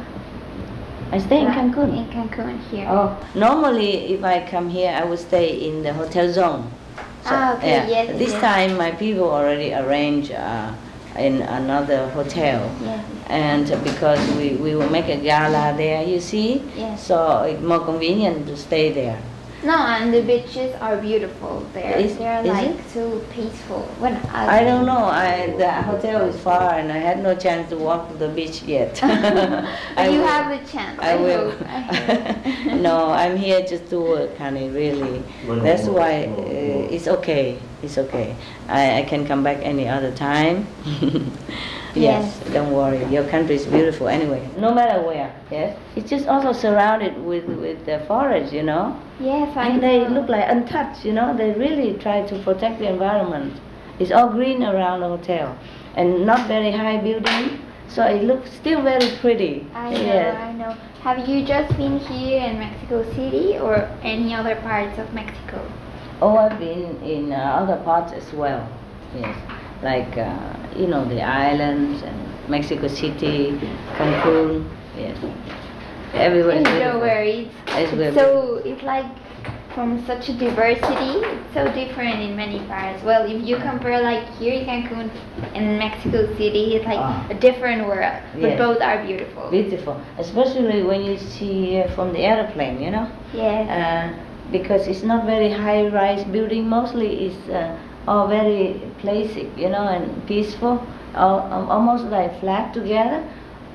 I stay in Cancun. In Cancun, here. Oh, normally if I come here, I would stay in the hotel zone. So, okay, yes. This time my people already arranged in another hotel. Yes. And because we will make a gala there, you see? Yes. So it's more convenient to stay there. No, and the beaches are beautiful there. They're like so peaceful. I don't know. The hotel is far and I had no chance to walk to the beach yet. But you have the chance. I will. No, I'm here just to work, honey, really. That's why it's okay. It's okay. I can come back any other time. Yes, don't worry. Your country is beautiful anyway, no matter where. Yes, it's just also surrounded with the forest, you know. Yes, I know. And they look like untouched, you know. They really try to protect the environment. It's all green around the hotel, and not very high building, so it looks still very pretty. I know, I know. Have you just been here in Mexico City or any other parts of Mexico? Oh, I've been in other parts as well. Yes. Like, you know, the islands and Mexico City, Cancun, yes. Everywhere. It's like from such a diversity, it's so different in many parts. Well, if you compare like here in Cancun and Mexico City, it's like a different world, but both are beautiful. Beautiful, especially when you see from the airplane, you know? Yes. Because it's not very high-rise building, mostly it's all very classic, you know, and peaceful, almost like flat together.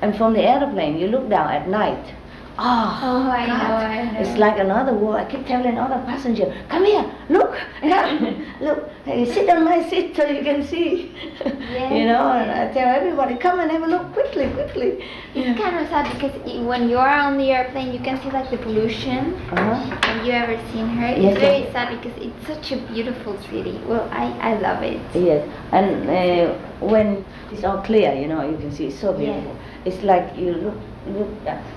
And from the airplane, you look down at night. Oh, I know. It's like another world. I keep telling other passengers, come here, look, look, sit on my seat so you can see. Yes, you know, and I tell everybody, come and have a look quickly, quickly. It's kind of sad because when you are on the airplane, you can see like the pollution. Have you ever seen her? It's very sad because it's such a beautiful city. Well, I love it. Yes, and when it's all clear, you know, you can see it's so beautiful. It's like you look,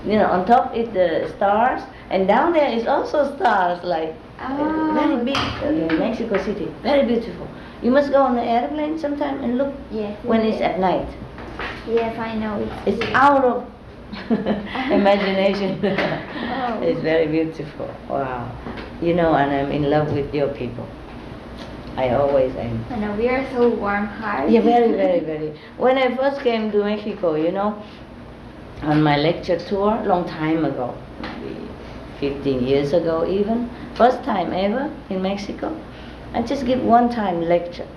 you know, on top is the stars, and down there is also stars, like very big. Mexico City, very beautiful. You must go on the airplane sometime and look when it's at night. Yes, I know. It's out of imagination. It's very beautiful. Wow. You know, and I'm in love with your people. I always am. I know, we are so warm-hearted. Yeah, very, very, very. When I first came to Mexico, you know, on my lecture tour, long time ago, maybe 15 years ago even, first time ever in Mexico, I just give one-time lecture.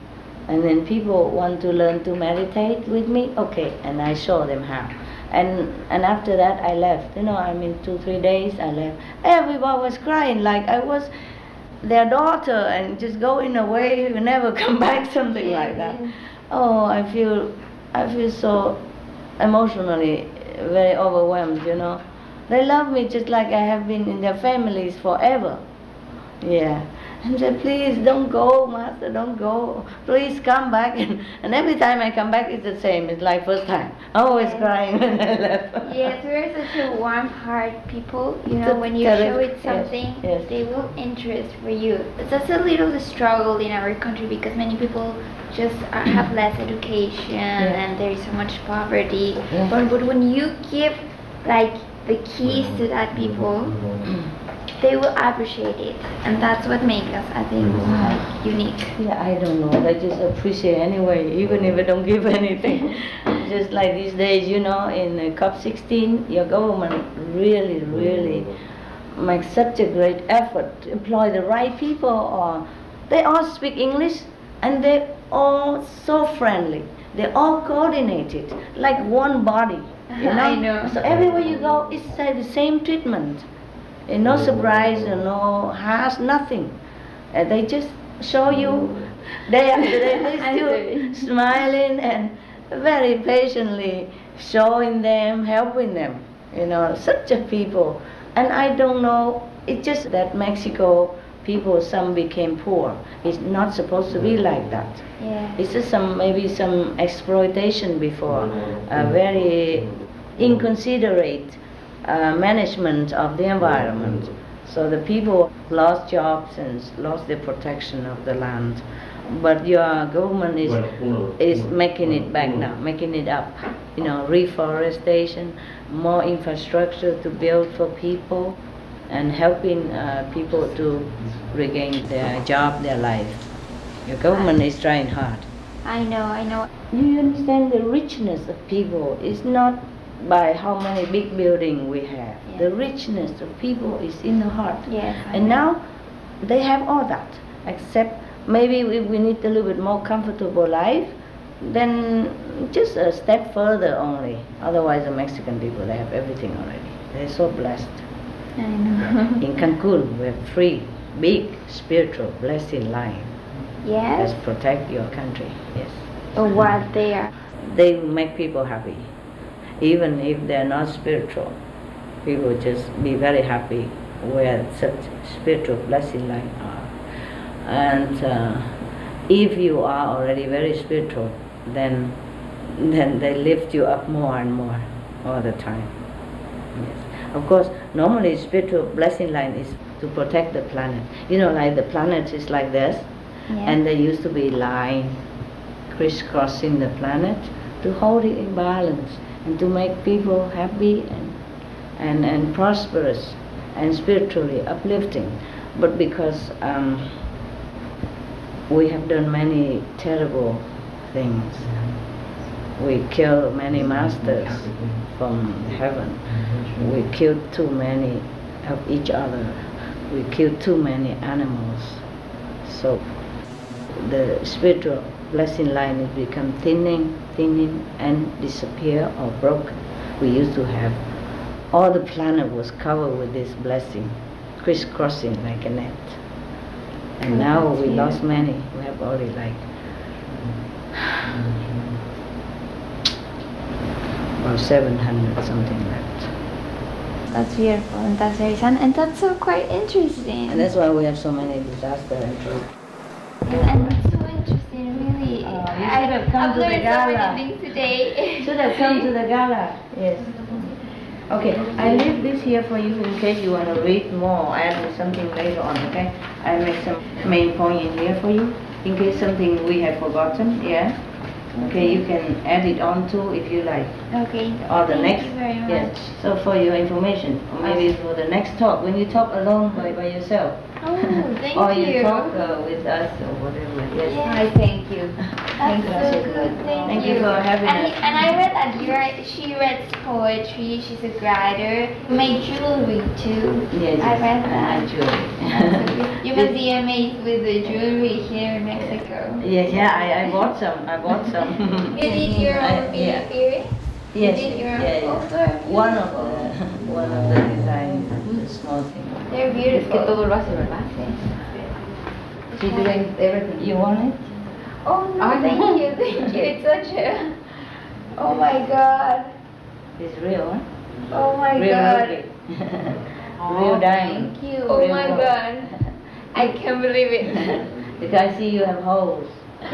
And then people want to learn to meditate with me, okay, and I show them how. And after that I left, you know, I mean 2-3 days I left. Everybody was crying like I was their daughter and just going away, you never come back, something like that. Oh, I feel so emotionally very overwhelmed, you know. They love me just like I have been in their families forever. Yeah. And said, please don't go, Master, don't go. Please come back. And every time I come back, it's the same. It's like first time. Always crying when I left. Yes, we're such a warm-hearted people. You know, when you show it something, they will interest for you. That's a little struggle in our country because many people just have less education and there is so much poverty. But when you give like the keys to that people, they will appreciate it, and that's what makes us, I think, like, unique. Yeah, I don't know. They just appreciate anyway, even if I don't give anything. Just like these days, you know, in COP16, your government really makes such a great effort to employ the right people. Or they all speak English, and they're all so friendly. They're all coordinated, like one body. You know? I know. So everywhere you go, it's the same treatment. No surprise, no harsh, nothing. They just show you day after day, they still smiling and very patiently showing them, helping them. You know, such a people. And I don't know, it's just that Mexico people, some became poor. It's not supposed to be like that. Yeah. It's just maybe some exploitation before, very inconsiderate management of the environment. So the people lost jobs and lost the protection of the land. But your government is making it back now, making it up. You know, reforestation, more infrastructure to build for people, and helping people to regain their job, their life. Your government is trying hard. I know. You understand the richness of people is not by how many big buildings we have. Yes. The richness of people is in the heart. Yes, and now they have all that, except maybe we need a little bit more comfortable life, then just a step further only. Otherwise the Mexican people, they have everything already. They're so blessed. I know. In Cancun, we have three big spiritual blessing line. Yes. That protect your country. Yes. What they are? They make people happy. Even if they're not spiritual, people just be very happy where such spiritual blessing line are. And if you are already very spiritual, then they lift you up more and more all the time. Yes. Of course, normally spiritual blessing line is to protect the planet. You know, like the planet is like this, and there used to be line crisscrossing the planet to hold it in balance and to make people happy and prosperous and spiritually uplifting. But because we have done many terrible things, we killed many masters from heaven, we killed too many of each other, we killed too many animals. So the spiritual blessing line has become thinning and disappear or broken. We used to have, all the planet was covered with this blessing, crisscrossing like a net. And now we lost many. We have only like about 700 something left. That's beautiful, and that's very sad, and that's so quite interesting. And that's why we have so many disasters. And it's so interesting, really. You should have come to the gala. So many things today. Should have come to the gala. Yes. Okay, I leave this here for you in case you want to read more, add something later on, okay? I make some main point in here for you, in case something we have forgotten, yeah? Okay, you can add it on too if you like. Okay. Or the Thank next, you very much. yes. So for your information, or maybe for the next talk, when you talk alone by yourself. Oh, thank or you. you talk with us or whatever. Yes. Hi, thank you. That's so good. Thank you for having us. And I read that she reads poetry. She's a writer. You make jewelry too. Yes. I read that. I make jewelry. You must be amazed with the jewelry here in Mexico. Yes, I bought some. You did your own earrings? Yes. You did your own? Yeah. One of the designs, the small thing. They're beautiful. Es que todo lo hace, ¿verdad? She's doing everything. You want it? Oh no, thank you. It's such a... Oh my God. It's real, huh? Oh my real God. Real diamond. Thank you. Oh my God. I can't believe it. Because I see you have holes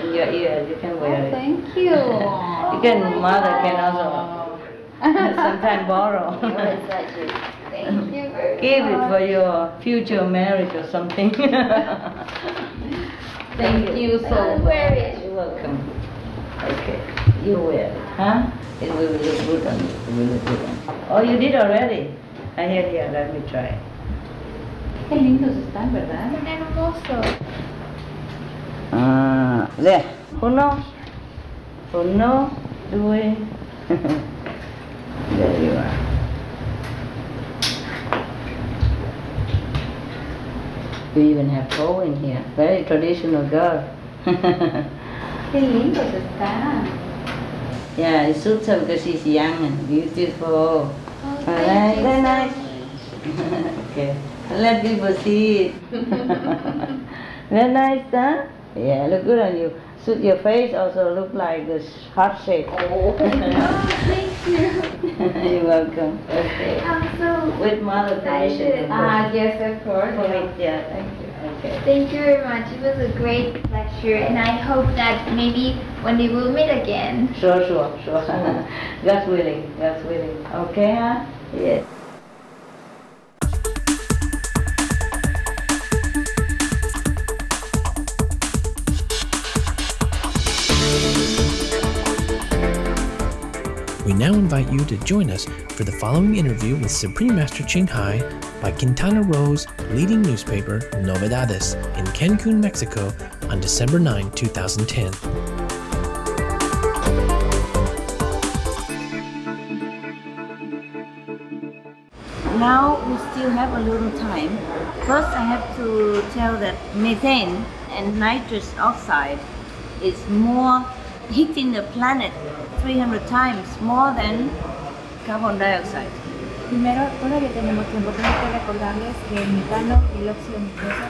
in your ears. You can wear it. Thank you. You can, mother can also sometimes borrow. Thank you very much. Give it for your future marriage or something. Thank you so much. You're welcome. Okay, you wear it, huh? It will look good on you. It will look good on you. Oh, you did already? Here, let me try. Qué lindos están, ¿verdad? Son hermosos. There. Uno, dos. There you are. We even have bow in here. Very traditional girl. Qué lindos están. Yeah, it suits her because she's young and beautiful. Alright, very nice. Okay, let people see it. Very nice, huh? Yeah, look good on you. Suit your face also look like this heart shape. Oh, thank you. You're welcome. Okay. I'm so with mother permission. Yes, of course. Yeah, thank you. Okay. Thank you very much. It was a great lecture, and I hope that maybe one day we'll meet again. Sure. God's willing. Okay, huh? Yes. now invite you to join us for the following interview with Supreme Master Ching Hai by Quintana Roo's leading newspaper, Novedades, in Cancun, Mexico, on December 9, 2010. Now we still have a little time. First, I have to tell that methane and nitrous oxide is more hitting the planet 300 times more than carbon dioxide. Primero, todavía tenemos tiempo. Tengo que recordarles que el metano y el óxido nitroso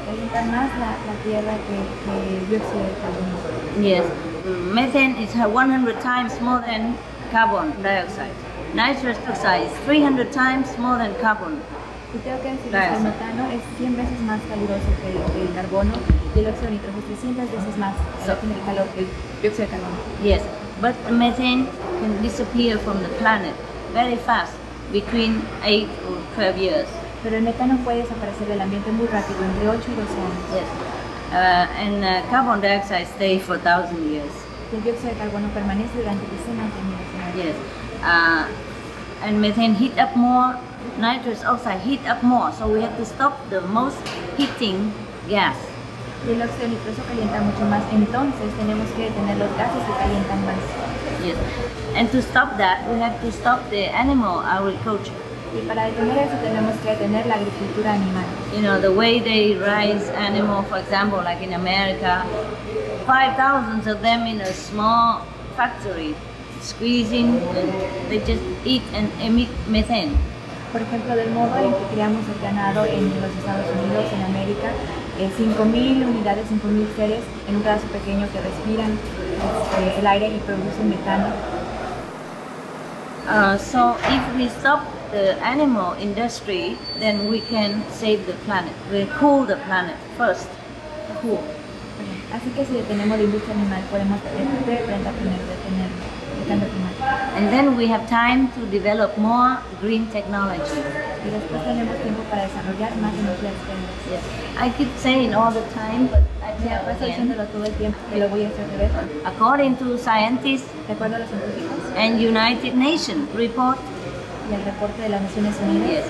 calientan más la tierra que el dióxido de carbono. Yes, methane is 100 times more than carbon dioxide. Nitrous oxide is 300 times more than carbon. Y tengo que decir que el metano es 100 veces más caluroso que el carbono y el óxido nitroso es 300 veces más que el dióxido de carbono. Yes, but methane can disappear from the planet very fast, between 8 or 12 years. Pero el metano puede desaparecer del ambiente muy rápido, entre 8 y 12 años. Yes, and carbon dioxide stays for 1,000 years. El dióxido de carbono permanece durante decenas de miles de años. Yes, and methane heat up more, nitrous oxide heat up more, so we have to stop the most heating gas. Y el óxido nitroso calienta mucho más, entonces tenemos que detener los gases que calientan más. Yes, and to stop that, we have to stop the animal agriculture. Y para detener eso tenemos que detener la agricultura animal. You know, the way they raise animals, for example, like in America, 5,000 of them in a small factory, squeezing, and they just eat and emit methane. Por ejemplo, del modo en que criamos el ganado en los Estados Unidos, en América, 5.000 unidades, 5.000 seres en un pedazo pequeño que respiran el aire y producen metano. So if we stop the animal industry, then we can save the planet. We cool the planet first. Cool. Así que si detenemos la industria animal, podemos detener el cambio climático. And then we have time to develop more green technology. Y después tenemos tiempo para desarrollar más energías verdes. Yes. I keep saying all the time, but I tell estoy diciéndolo todo el tiempo, que lo voy a hacer de vez. According to scientists, de acuerdo a los científicos, and United Nations report, y el reporte de las Naciones Unidas, yes,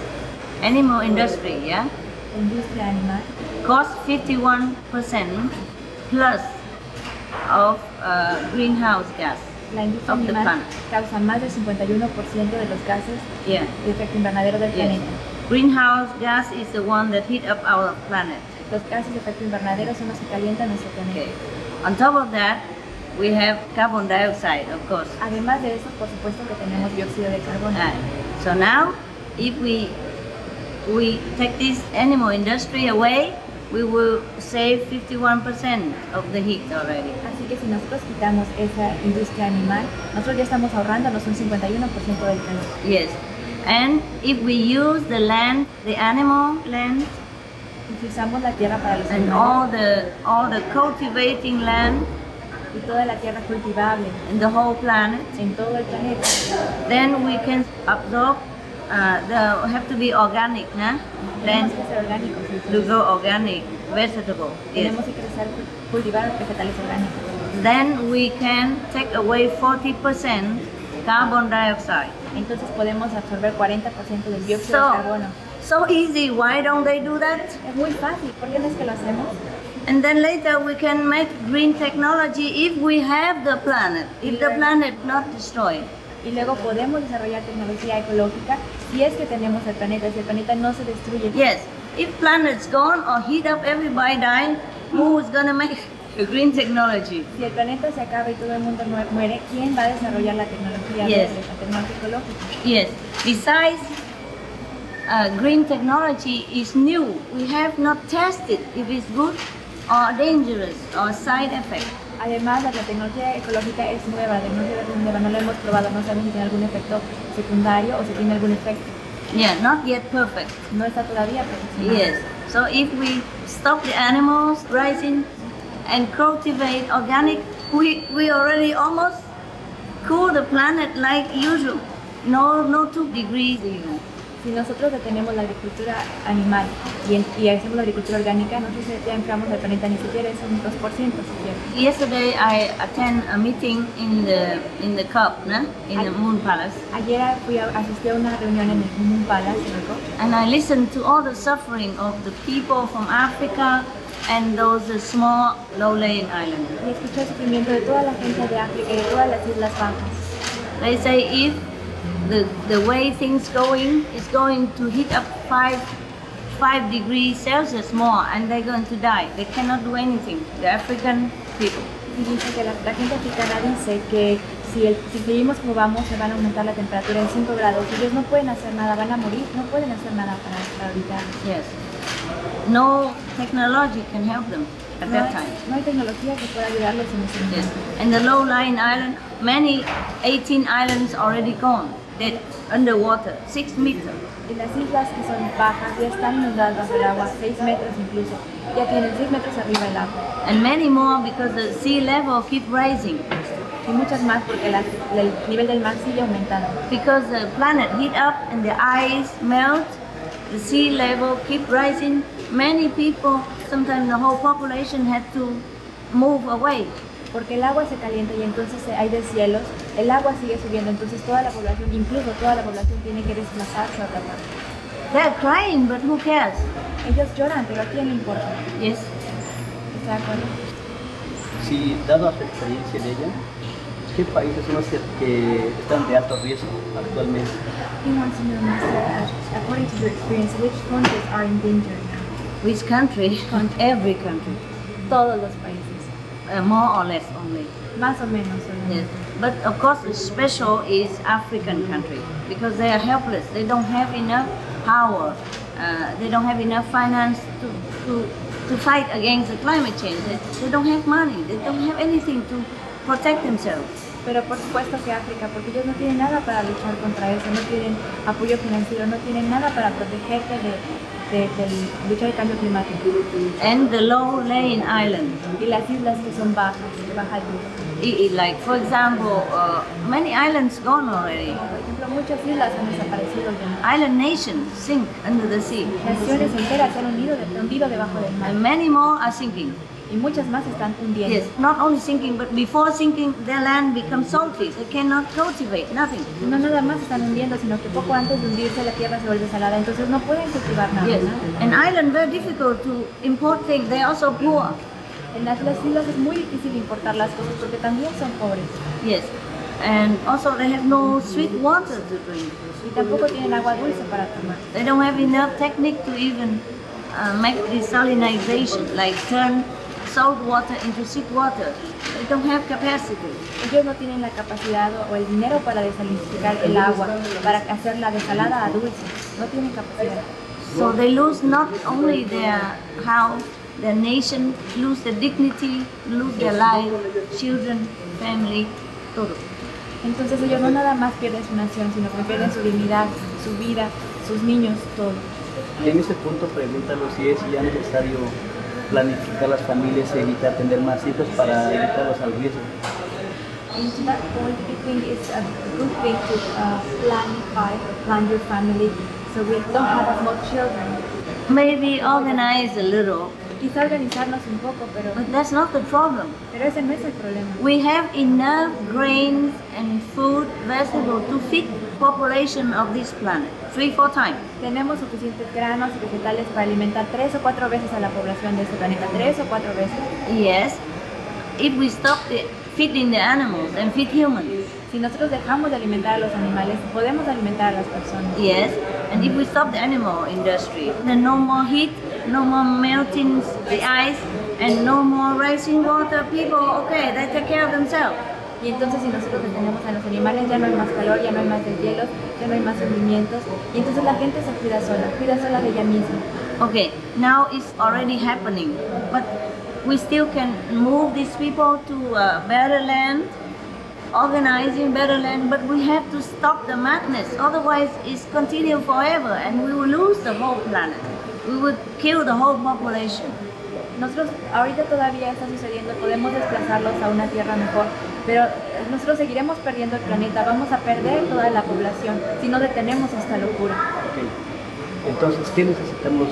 animal industry, yeah, la industria animal, costs 51% plus of greenhouse gas. La industria animal causa más del 51% de los gases de efecto invernadero del planeta. Greenhouse gas is the one that heat up our planet. Los gases de efecto invernadero son los que calientan nuestro planeta. Okay. On top of that, we have carbon dioxide, of course. Además de eso, por supuesto que tenemos dióxido de carbono. So now, if we take this animal industry away, we will save 51% of the heat already. Así que si nosotros quitamos esa industria animal, nosotros ya estamos ahorrándonos un 51% del calor. Yes, and if we use the land, the animal land, si usamos la tierra para los and all the cultivating land, y toda la tierra cultivable, in the whole planet, en todo el planeta, then we can absorb. Have to be organic, nah? Then to grow organic vegetable. Tenemos que cultivar vegetales orgánicos. Then we can take away 40% carbon dioxide. Entonces podemos absorber 40% del dióxido de carbono. So easy. Why don't they do that? Es muy fácil. ¿Por qué no es que lo hacemos? And then later we can make green technology if we have the planet. If the planet not destroyed. Y luego podemos desarrollar tecnología ecológica si es que tenemos el planeta, si el planeta no se destruye. Yes, if planet's gone or heat up, everybody dying, who is going to make green technology? Si el planeta se acaba y todo el mundo muere, ¿quién va a desarrollar la tecnología verde, la tecnología ecológica? Yes, besides, green technology is new. We have not tested if it's good or dangerous or side effect. Además, la tecnología ecológica es nueva, la tecnología verde es nueva, no la hemos probado, no sabemos si tiene algún efecto secundario o si tiene algún efecto. Yeah, not yet perfect. No está todavía perfeccionado. Yes, so if we stop the animals rising and cultivate organic, we already almost cool the planet like usual. No 2 degrees even. Si nosotros detenemos la agricultura animal y hacemos la agricultura orgánica, nosotros ya enfriamos el planeta, ni siquiera es un 2% siquiera. Yesterday I attend a meeting in the COP, in the Moon Palace. Ayer asistí a una reunión en el Moon Palace, and I listened to all the suffering of the people from Africa and those small low-lying islands. Y escuché el sufrimiento de toda la gente de África y de todas las islas bajas. They say if the way things going is going to heat up 5 degrees Celsius more, and they're going to die. They cannot do anything. The African people. Y dice que la gente africana dice que si seguimos como vamos, se van a aumentar la temperatura en 5 grados. Ellos no pueden hacer nada, van a morir, no pueden hacer nada para evitar. Yes. No technology can help them at that time. No hay tecnología que pueda ayudarlos en ese momento. Yes. And the low-lying island, many 18 islands already gone. Dead, underwater, 6 meters. Y las islas que son bajas ya están inundadas bajo el agua, 6 metros incluso. Ya tienen 6 metros arriba el agua. And many more because the sea level keep rising. Y muchas más porque el nivel del mar sigue aumentando. Because the planet heat up and the ice melt, the sea level keep rising. Many people, sometimes the whole population had to move away. Porque el agua se calienta y entonces hay deshielos, el agua sigue subiendo, entonces toda la población, incluso toda la población tiene que desplazarse a otra parte. They're crying, but who cares? Ellos lloran, pero ¿a quién le importa? Yes. ¿Está de acuerdo? Si, dado la experiencia de ella, ¿qué países son los que están de alto riesgo actualmente? He wants to know, Master, according to your experience, which countries are in danger now? Which country? Every country. Todos los países. More or less only. Más o menos. Yes. But of course, special is African country because they are helpless. They don't have enough power. They don't have enough finance to fight against the climate change. They don't have money. They don't have anything to protect themselves. Pero por supuesto que África, porque ellos no tienen nada para luchar contra eso, no tienen apoyo financiero, no tienen nada para protegerse de luchar el cambio climático. And the low-lying islands. Y las islas que son bajas, de baja altura. Like, for example, many islands gone already. Por ejemplo, muchas islas han desaparecido ya. Island nations sink under the sea. Naciones enteras se han hundido debajo del mar. And many more are sinking. Y muchas más están hundiendo. Yes, not only sinking, but before sinking, their land becomes salty. They cannot cultivate, nothing. No nada más están hundiendo, sino que poco antes de hundirse la tierra se vuelve salada, entonces no pueden cultivar nada. Yes, an island very difficult to import things. They are also poor. En las islas es muy difícil importar las cosas porque también son pobres. Yes, and also they have no sweet water to drink. Y tampoco tienen agua dulce para tomar. They don't have enough technique to even make desalinization, like turn salt water into sweet water. They don't have capacity. Ellos no tienen la capacidad o el dinero para desalinificar el agua, para hacerla de salada a dulce. No tienen capacidad. So they lose not only their house, their nation, lose their dignity, lose their life, children, family, todo. Entonces ellos no nada más pierden su nación, sino que pierden su dignidad, su vida, sus niños, todo. Y en ese punto pregúntalo si es ya necesario planificar las familias y evitar tener más hijos para evitarlos al riesgo. To that point, I think it's a good thing to plan your family so we don't have more children. Maybe organize a little. Quizá organizarnos un poco, pero but that's not the problem. Pero ese no es el problema. We have enough grains and food, vegetables to feed population of this planet 3-4 times. Tenemos suficientes granos y vegetales para alimentar 3 o 4 veces a la población de este planeta, 3 o 4 veces. Yes, if we stop feeding the animals and feed humans. Si nosotros dejamos de alimentar a los animales, podemos alimentar a las personas. Yes, and if we stop the animal industry, then no more heat, no more melting the ice, and no more rising water. People, okay, they take care of themselves. Y entonces si nosotros detenemos a los animales, ya no hay más calor, ya no hay más deshielos, ya no hay más hundimientos, y entonces la gente se cuida sola de ella misma. Okay, now it's already happening, but we still can move these people to a better land, organizing better land, but we have to stop the madness, otherwise it's continue forever and we will lose the whole planet. We would kill the whole population. Nosotros ahorita todavía está sucediendo, podemos desplazarlos a una tierra mejor, Pero nosotros seguiremos perdiendo el planeta, vamos a perder toda la población si no detenemos esta locura. Okay. Entonces, ¿qué necesitamos?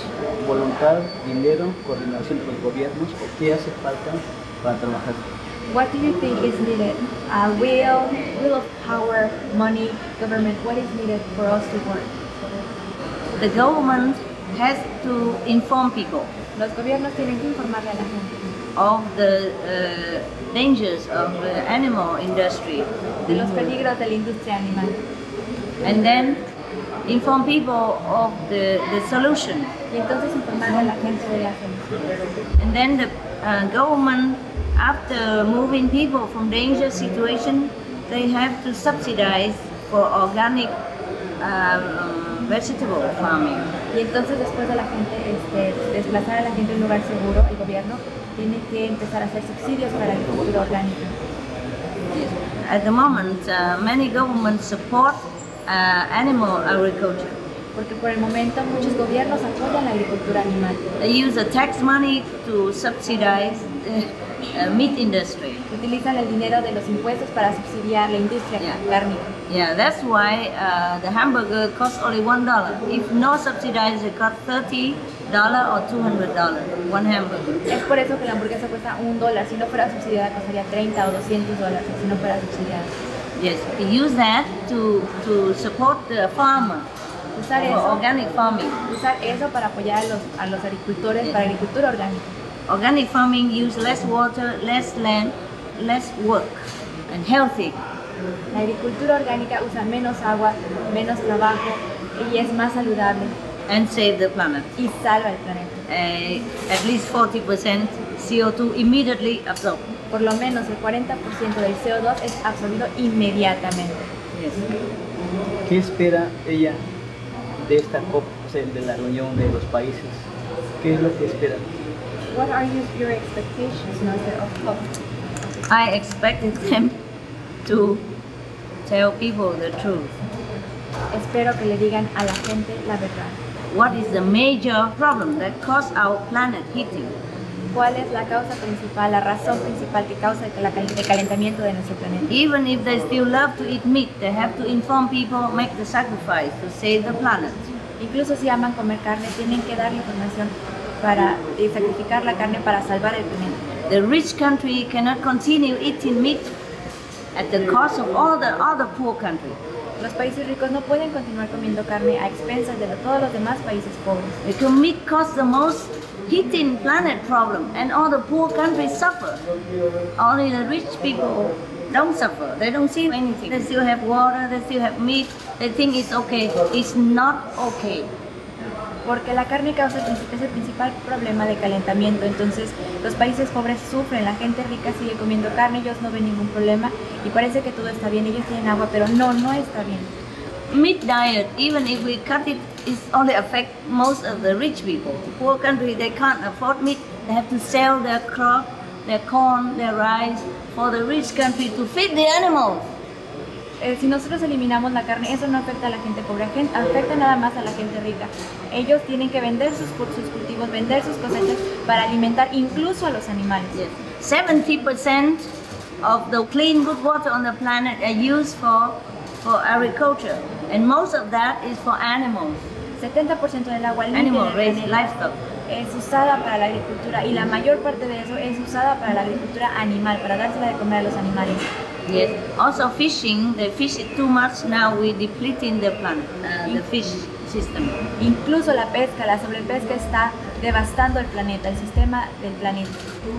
¿Voluntad, dinero, coordinación de los gobiernos? ¿O qué hace falta para trabajar? What do you think is needed? Will of power, money, government, what is needed for us to work? The government has to inform people. Los gobiernos tienen que informarle a la gente of the dangers of the animal industry. De los peligros de la industria animal. And then inform people of the solution. Y entonces informarle a la gente de la solución. And then the government, after moving people from dangerous situation, they have to subsidize for organic vegetable farming. Y entonces después de la gente desplazar a la gente a un lugar seguro, el gobierno tiene que empezar a hacer subsidios para la agricultura orgánica. At the moment, many governments support animal agriculture. Porque por el momento muchos gobiernos apoyan la agricultura animal. They use the tax money to subsidize the meat industry. Utilizan el dinero de los impuestos para subsidiar la industria cárnica. Yeah, that's why the hamburger costs only $1. If no subsidize, it costs $30 or $200. One hamburger. Es por eso que la hamburguesa cuesta $1. Si no fuera subsidiada, costaría $30 o $200. Si no fuera subsidiada. Yes, they use that to support the farmer. Usar eso, organic farming. Usar eso para apoyar a los agricultores para agricultura orgánica. Organic farming use less water, less land, less work, and healthy. La agricultura orgánica usa menos agua, menos trabajo y es más saludable. And save the planet. Y salva el planeta. At least 40% CO2 immediately absorbed. Por lo menos el 40% del CO2 es absorbido inmediatamente. Yes. ¿Qué espera ella de esta COP, o sea, de la reunión de los países? ¿Qué es lo que espera? What are your expectations of COP? I expected them to tell people the truth. Espero que le digan a la gente la verdad. What is the major problem that causes our planet heating? ¿Cuál es la causa principal, la razón principal que causa el calentamiento de nuestro planeta? Even if they still love to eat meat, they have to inform people, make the sacrifice to save the planet. Incluso si aman comer carne, tienen que dar información para sacrificar la carne para salvar el planeta. The rich country cannot continue eating meat at the cost of all the other poor countries. Los países ricos no pueden continuar comiendo carne a expensas de todos los demás países pobres. Because meat causes the most heating planet problem, and all the poor countries suffer. Only the rich people don't suffer. They don't see anything. They still have water, they still have meat. They think it's okay. It's not okay. Porque la carne causa es el principal problema de calentamiento. Entonces los países pobres sufren, la gente rica sigue comiendo carne, ellos no ven ningún problema y parece que todo está bien, ellos tienen agua, pero no está bien. Meat diet, even if we cut it, is only affect most of the rich people. The poor country, they can't afford meat. They have to sell their crop, their corn, their rice for the rich country to feed the animals. Si nosotros eliminamos la carne, eso no afecta a la gente pobre, afecta nada más a la gente rica. Ellos tienen que vender sus cultivos, vender sus cosechas para alimentar incluso a los animales. Yes. 70% of the clean good water on the planet are used for agriculture, and most of that is for animals. 70% del agua animal raised livestock es usada para la agricultura y la mayor parte de eso es usada para la agricultura animal, para dársela de comer a los animales. Yes. Also fishing, they fish it too much now. We're depleting the planet, the fish system. Incluso la pesca, la sobrepesca está devastando el planeta, el sistema del planeta.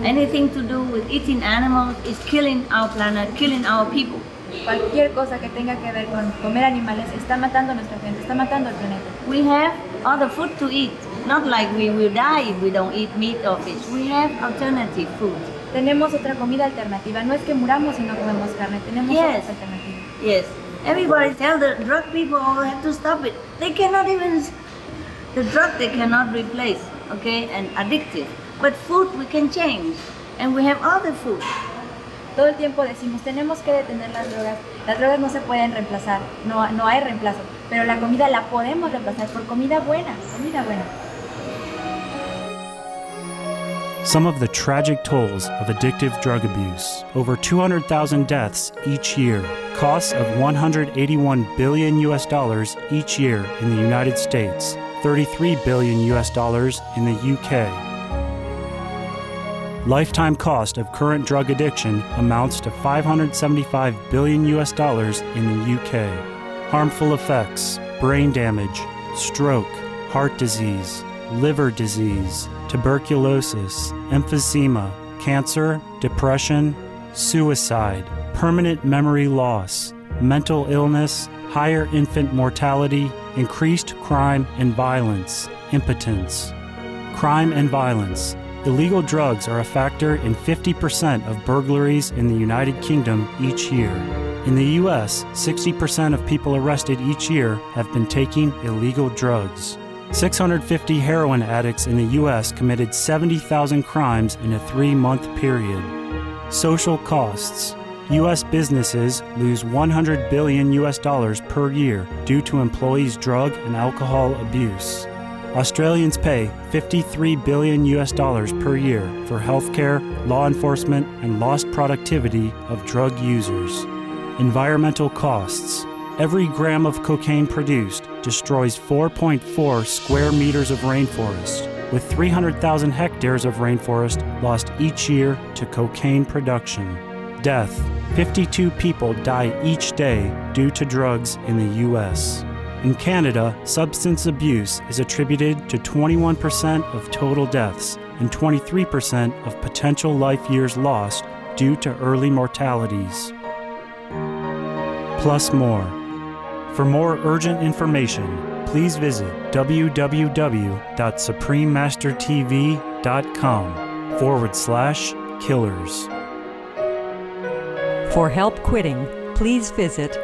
Anything to do with eating animals is killing our planet, killing our people. Cualquier cosa que tenga que ver con comer animales está matando a nuestra gente, está matando al planeta. We have other food to eat. Not like we will die if we don't eat meat or fish. We have alternative food. Tenemos otra comida alternativa. No es que muramos si no comemos carne. Tenemos otras alternativas. Yes. Everybody tell the drug people have to stop it. They cannot even the drug they cannot replace. Okay, and addictive. But food we can change, and we have other food. Todo el tiempo decimos tenemos que detener las drogas. Las drogas no se pueden reemplazar. No hay reemplazo. Pero la comida la podemos reemplazar por comida buena. Comida buena. Some of the tragic tolls of addictive drug abuse. Over 200,000 deaths each year. Costs of $181 billion each year in the United States. $33 billion in the UK. Lifetime cost of current drug addiction amounts to $575 billion in the UK. Harmful effects: brain damage, stroke, heart disease, liver disease, tuberculosis, emphysema, cancer, depression, suicide, permanent memory loss, mental illness, higher infant mortality, increased crime and violence, impotence. Crime and violence. Illegal drugs are a factor in 50% of burglaries in the United Kingdom each year. In the US, 60% of people arrested each year have been taking illegal drugs. 650 heroin addicts in the U.S. committed 70,000 crimes in a 3-month period. Social costs. U.S. businesses lose $100 billion per year due to employees' drug and alcohol abuse. Australians pay $53 billion per year for healthcare, law enforcement, and lost productivity of drug users. Environmental costs. Every gram of cocaine produced destroys 4.4 square meters of rainforest, with 300,000 hectares of rainforest lost each year to cocaine production. Death. 52 people die each day due to drugs in the U.S. In Canada, substance abuse is attributed to 21% of total deaths and 23% of potential life years lost due to early mortalities. Plus more. For more urgent information, please visit www.suprememastertv.com/killers. For help quitting, please visit.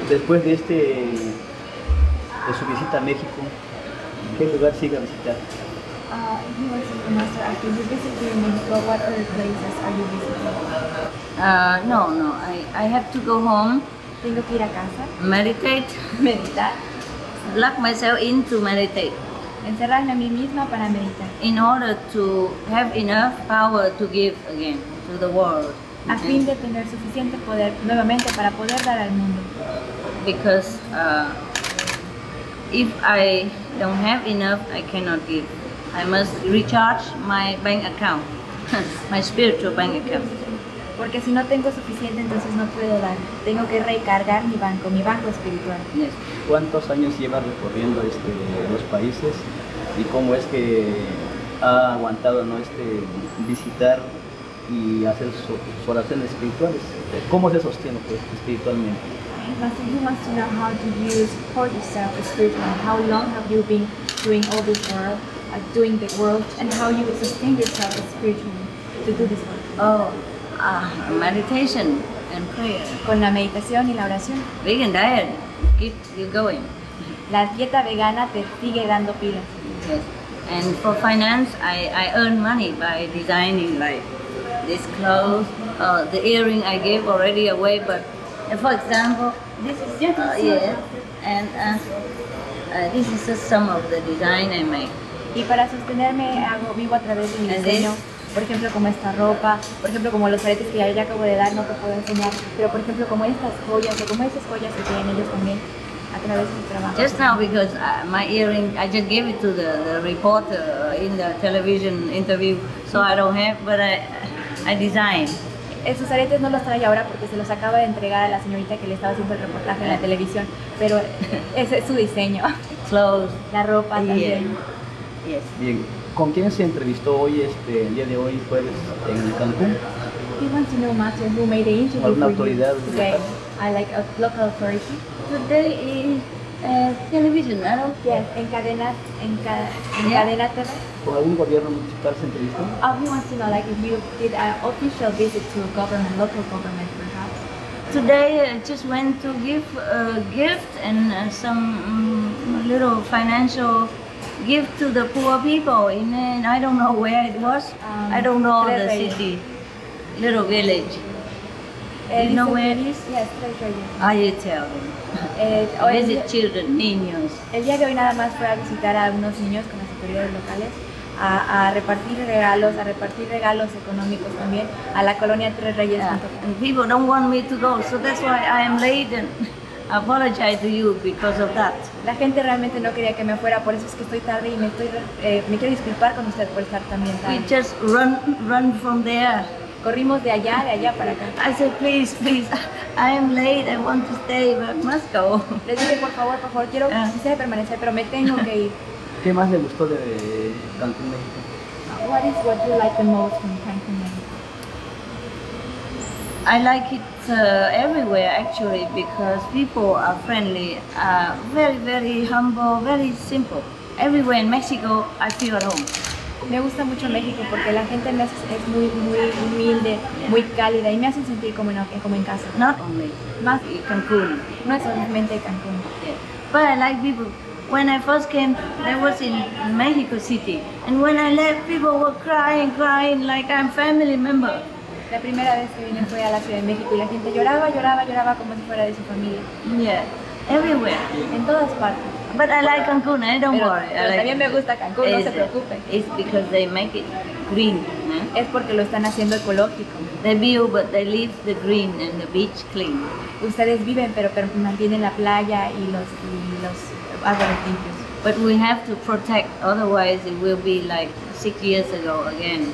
Después de su visita a México, ¿qué lugar sigue a visitar? Master, after you visit Mexico, what other places are you visiting? No, I have to go home. Tengo que ir a casa. Meditate. Meditar. Lock myself in to meditate. Encerrarme a mí misma para meditar. In order to have enough power to give again to the world. A fin de tener suficiente poder nuevamente para poder dar al mundo. Because if I don't have enough, I cannot give. I must recharge my bank account, my spiritual bank account. Porque si no tengo suficiente, entonces no puedo dar. Tengo que recargar mi banco espiritual. Yes. ¿Cuántos años lleva recorriendo los países y cómo es que ha aguantado visitar y hacer sus oraciones espirituales? ¿Cómo se sostiene pues, espiritualmente? Master, he wants to know how to support yourself spiritually. How long have you been doing all this work, doing the work, and how you sustain yourself spiritually to do this work? Meditation and prayer. Con la meditación y la oración. Vegan diet, keep you going. La dieta vegana te sigue dando pilas. Yes. And for finance, I earn money by designing like this clothes, the earring I gave already away, but for example, this is just yes, and this is just some of the design I make. Y para sostenerme vivo a través de mi diseño. Por ejemplo, como esta ropa, por ejemplo, como los aretes que ya acabo de dar, no te puedo enseñar, pero por ejemplo, como estas joyas, o como esas joyas que tienen ellos también a través de su trabajo. Just now, because my earring, I just gave it to the reporter in the television interview, so I don't have, but I designed. Esos aretes no los trae ahora porque se los acaba de entregar a la señorita que le estaba haciendo el reportaje en la televisión, pero ese es su diseño. Clothes. La ropa también. Yes. Bien, ¿con quién se entrevistó hoy, el día de hoy, jueves, en Cancún? He wants to know, Master, who made the interview for autoridad you today. I like a local authority. Today is television, ¿no? Yes, en cadena TV. ¿Con algún gobierno municipal se entrevistó? He wants to know, like, if you did an official visit to government, local government, perhaps. Today I just went to give a gift and some little financial gift to the poor people in I don't know where it was. I don't know the city, little village. You know where it is? Yes, Treasure. You tell them. Visit children, niños. El día de hoy nada más fue a visitar a unos niños con las autoridades locales, a repartir regalos económicos también a la colonia Tres Reyes. Yeah. And people don't want me to go, so that's why I am late and I apologize to you because of that. La gente realmente no quería que me fuera, por eso es que estoy tarde y me quiero disculpar con usted por estar también tarde. We just run from there. Corrimos de allá para acá. I said, please, I am late, I want to stay, but I must go. Les dije, por favor, quisiera permanecer, pero me tengo que ir. ¿Qué más le gustó de Cancún, México? What is what you like the most from Cancún, Mexico? I like it everywhere actually because people are friendly, very, very humble, very simple. Everywhere in Mexico, I feel at home. Me gusta mucho México porque la gente es muy humilde, muy cálida y me hacen sentir como en casa. Not only Cancún. No es solamente Cancún. Yeah. But I like people. When I first came, I was in Mexico City, and when I left, people were crying like I'm family member. La primera vez que vine fue a la Ciudad de México y la gente lloraba como si fuera de su familia. Yeah, everywhere. En todas partes. But I like Cancún, don't worry. Pero también me gusta Cancún, no se preocupen. It's because they make it green. Es porque lo están haciendo ecológico. They build, but they leave the green and the beach clean. Ustedes viven, pero mantienen la playa y los árboles limpios. But we have to protect, otherwise it will be like 6 years ago again.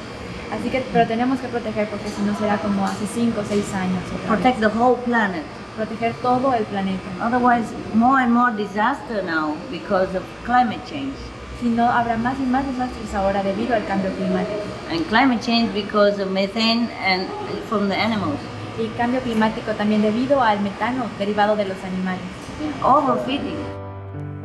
Así que, pero tenemos que proteger porque si no será como hace 5 o 6 años. Protect the whole planet. Proteger todo el planeta. Otherwise, more and more disaster now because of climate change. Si no, habrá más y más desastres ahora debido al cambio climático. And climate change because of methane and from the animals. Y cambio climático también debido al metano derivado de los animales. Overfeeding.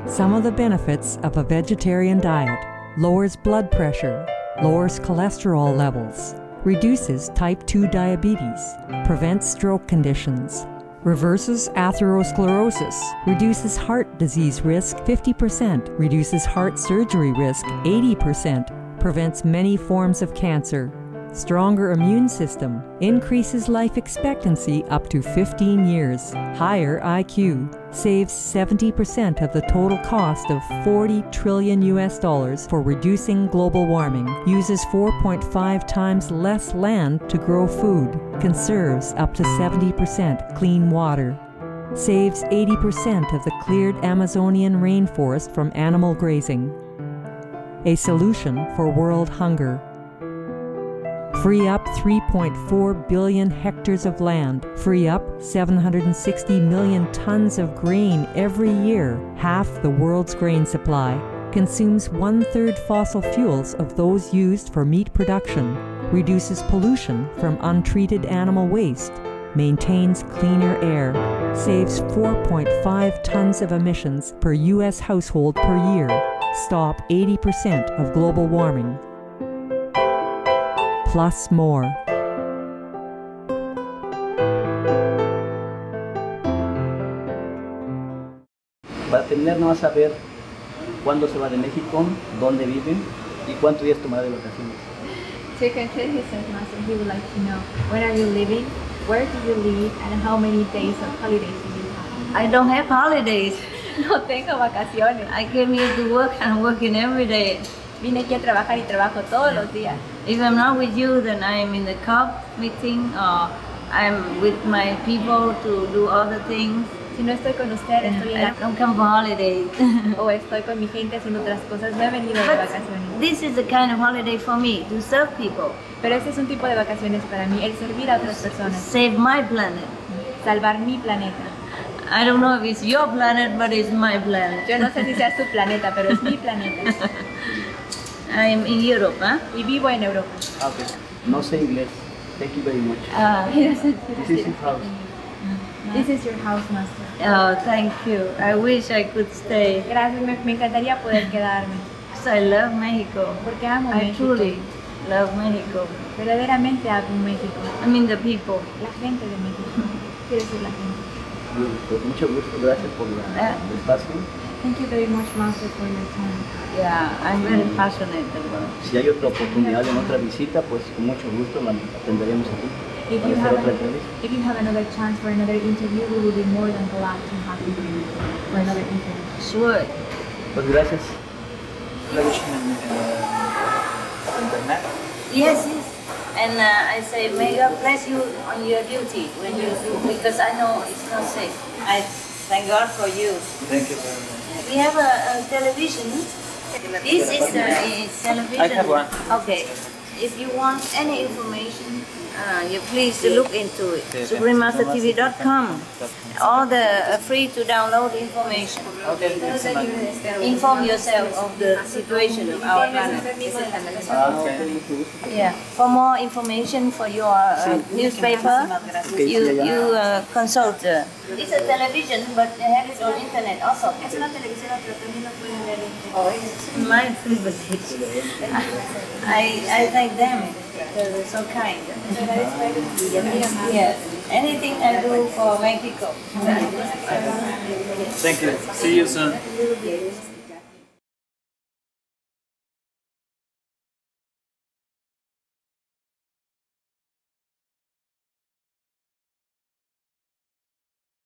Some of the benefits of a vegetarian diet: lowers blood pressure, lowers cholesterol levels, reduces type 2 diabetes, prevents stroke conditions, reverses atherosclerosis, reduces heart disease risk 50%, reduces heart surgery risk 80%, prevents many forms of cancer, stronger immune system, increases life expectancy up to 15 years, higher IQ, saves 70% of the total cost of $40 trillion for reducing global warming, uses 4.5 times less land to grow food, conserves up to 70% clean water, saves 80% of the cleared Amazonian rainforest from animal grazing. A solution for world hunger. Free up 3.4 billion hectares of land, free up 760 million tons of grain every year, half the world's grain supply, consumes 1/3 fossil fuels of those used for meat production, reduces pollution from untreated animal waste, maintains cleaner air, saves 4.5 tons of emissions per U.S. household per year, stop 80% of global warming. Plus more. Para terminar, no vas a ver cuándo se va de México, dónde viven y cuántos días tomará de vacaciones. So you can tell his master, he would like to know when are you living, where do you live, and how many days of holidays do you have? I don't have holidays. No tengo vacaciones. I came here to work and I'm working every day. Vine aquí a trabajar y trabajo todos los días. If I'm not with you, then I'm in the COP meeting or I'm with my people to do other things. Si no estoy con usted, estoy en I don't come for holidays. O estoy con mi gente haciendo otras cosas. No he venido de vacaciones. This is the kind of holiday for me, to serve people. Pero este es un tipo de vacaciones para mí, el servir a otras personas. Save my planet. Salvar mi planeta. I don't know if it's your planet, but it's my planet. Yo no sé si sea su planeta, pero es mi planeta. I am in Europe, huh? Y vivo en Europa. Okay. No sé inglés. Thank you very much. This is your house. This is your house, master. Oh, thank you. I wish I could stay. Gracias, me encantaría poder quedarme. Because I love Mexico. Porque amo I México. truly love Mexico. Verdaderamente amo México. I mean the people. La gente de México. Quiero decir la gente. Pues mucho gusto, gracias por el espacio. Thank you very much, master, for your time. Yeah, I'm very passionate about it. Si hay otra oportunidad en otra visita, pues con mucho gusto la atenderemos aquí. If you have another chance for another interview, we will be more than glad to have you for another interview. Sure. Pues gracias. Television and internet. Yes, yes. And I say, may God bless you on your duty when you do, because I know it's not safe. I thank God for you. Thank you very much. We have a television. This is television. I have one. Okay. If you want any information, you please look into it. SupremeMasterTV.com. All the free to download information. Okay. Inform yourself of the situation of our planet. Okay. Yeah. For more information for your newspaper, you consult. It's a television, but they have it on internet also. Oh, it's my privilege. I thank them. They're so kind. Yeah. Anything I do for Mexico. Thank you. See you soon.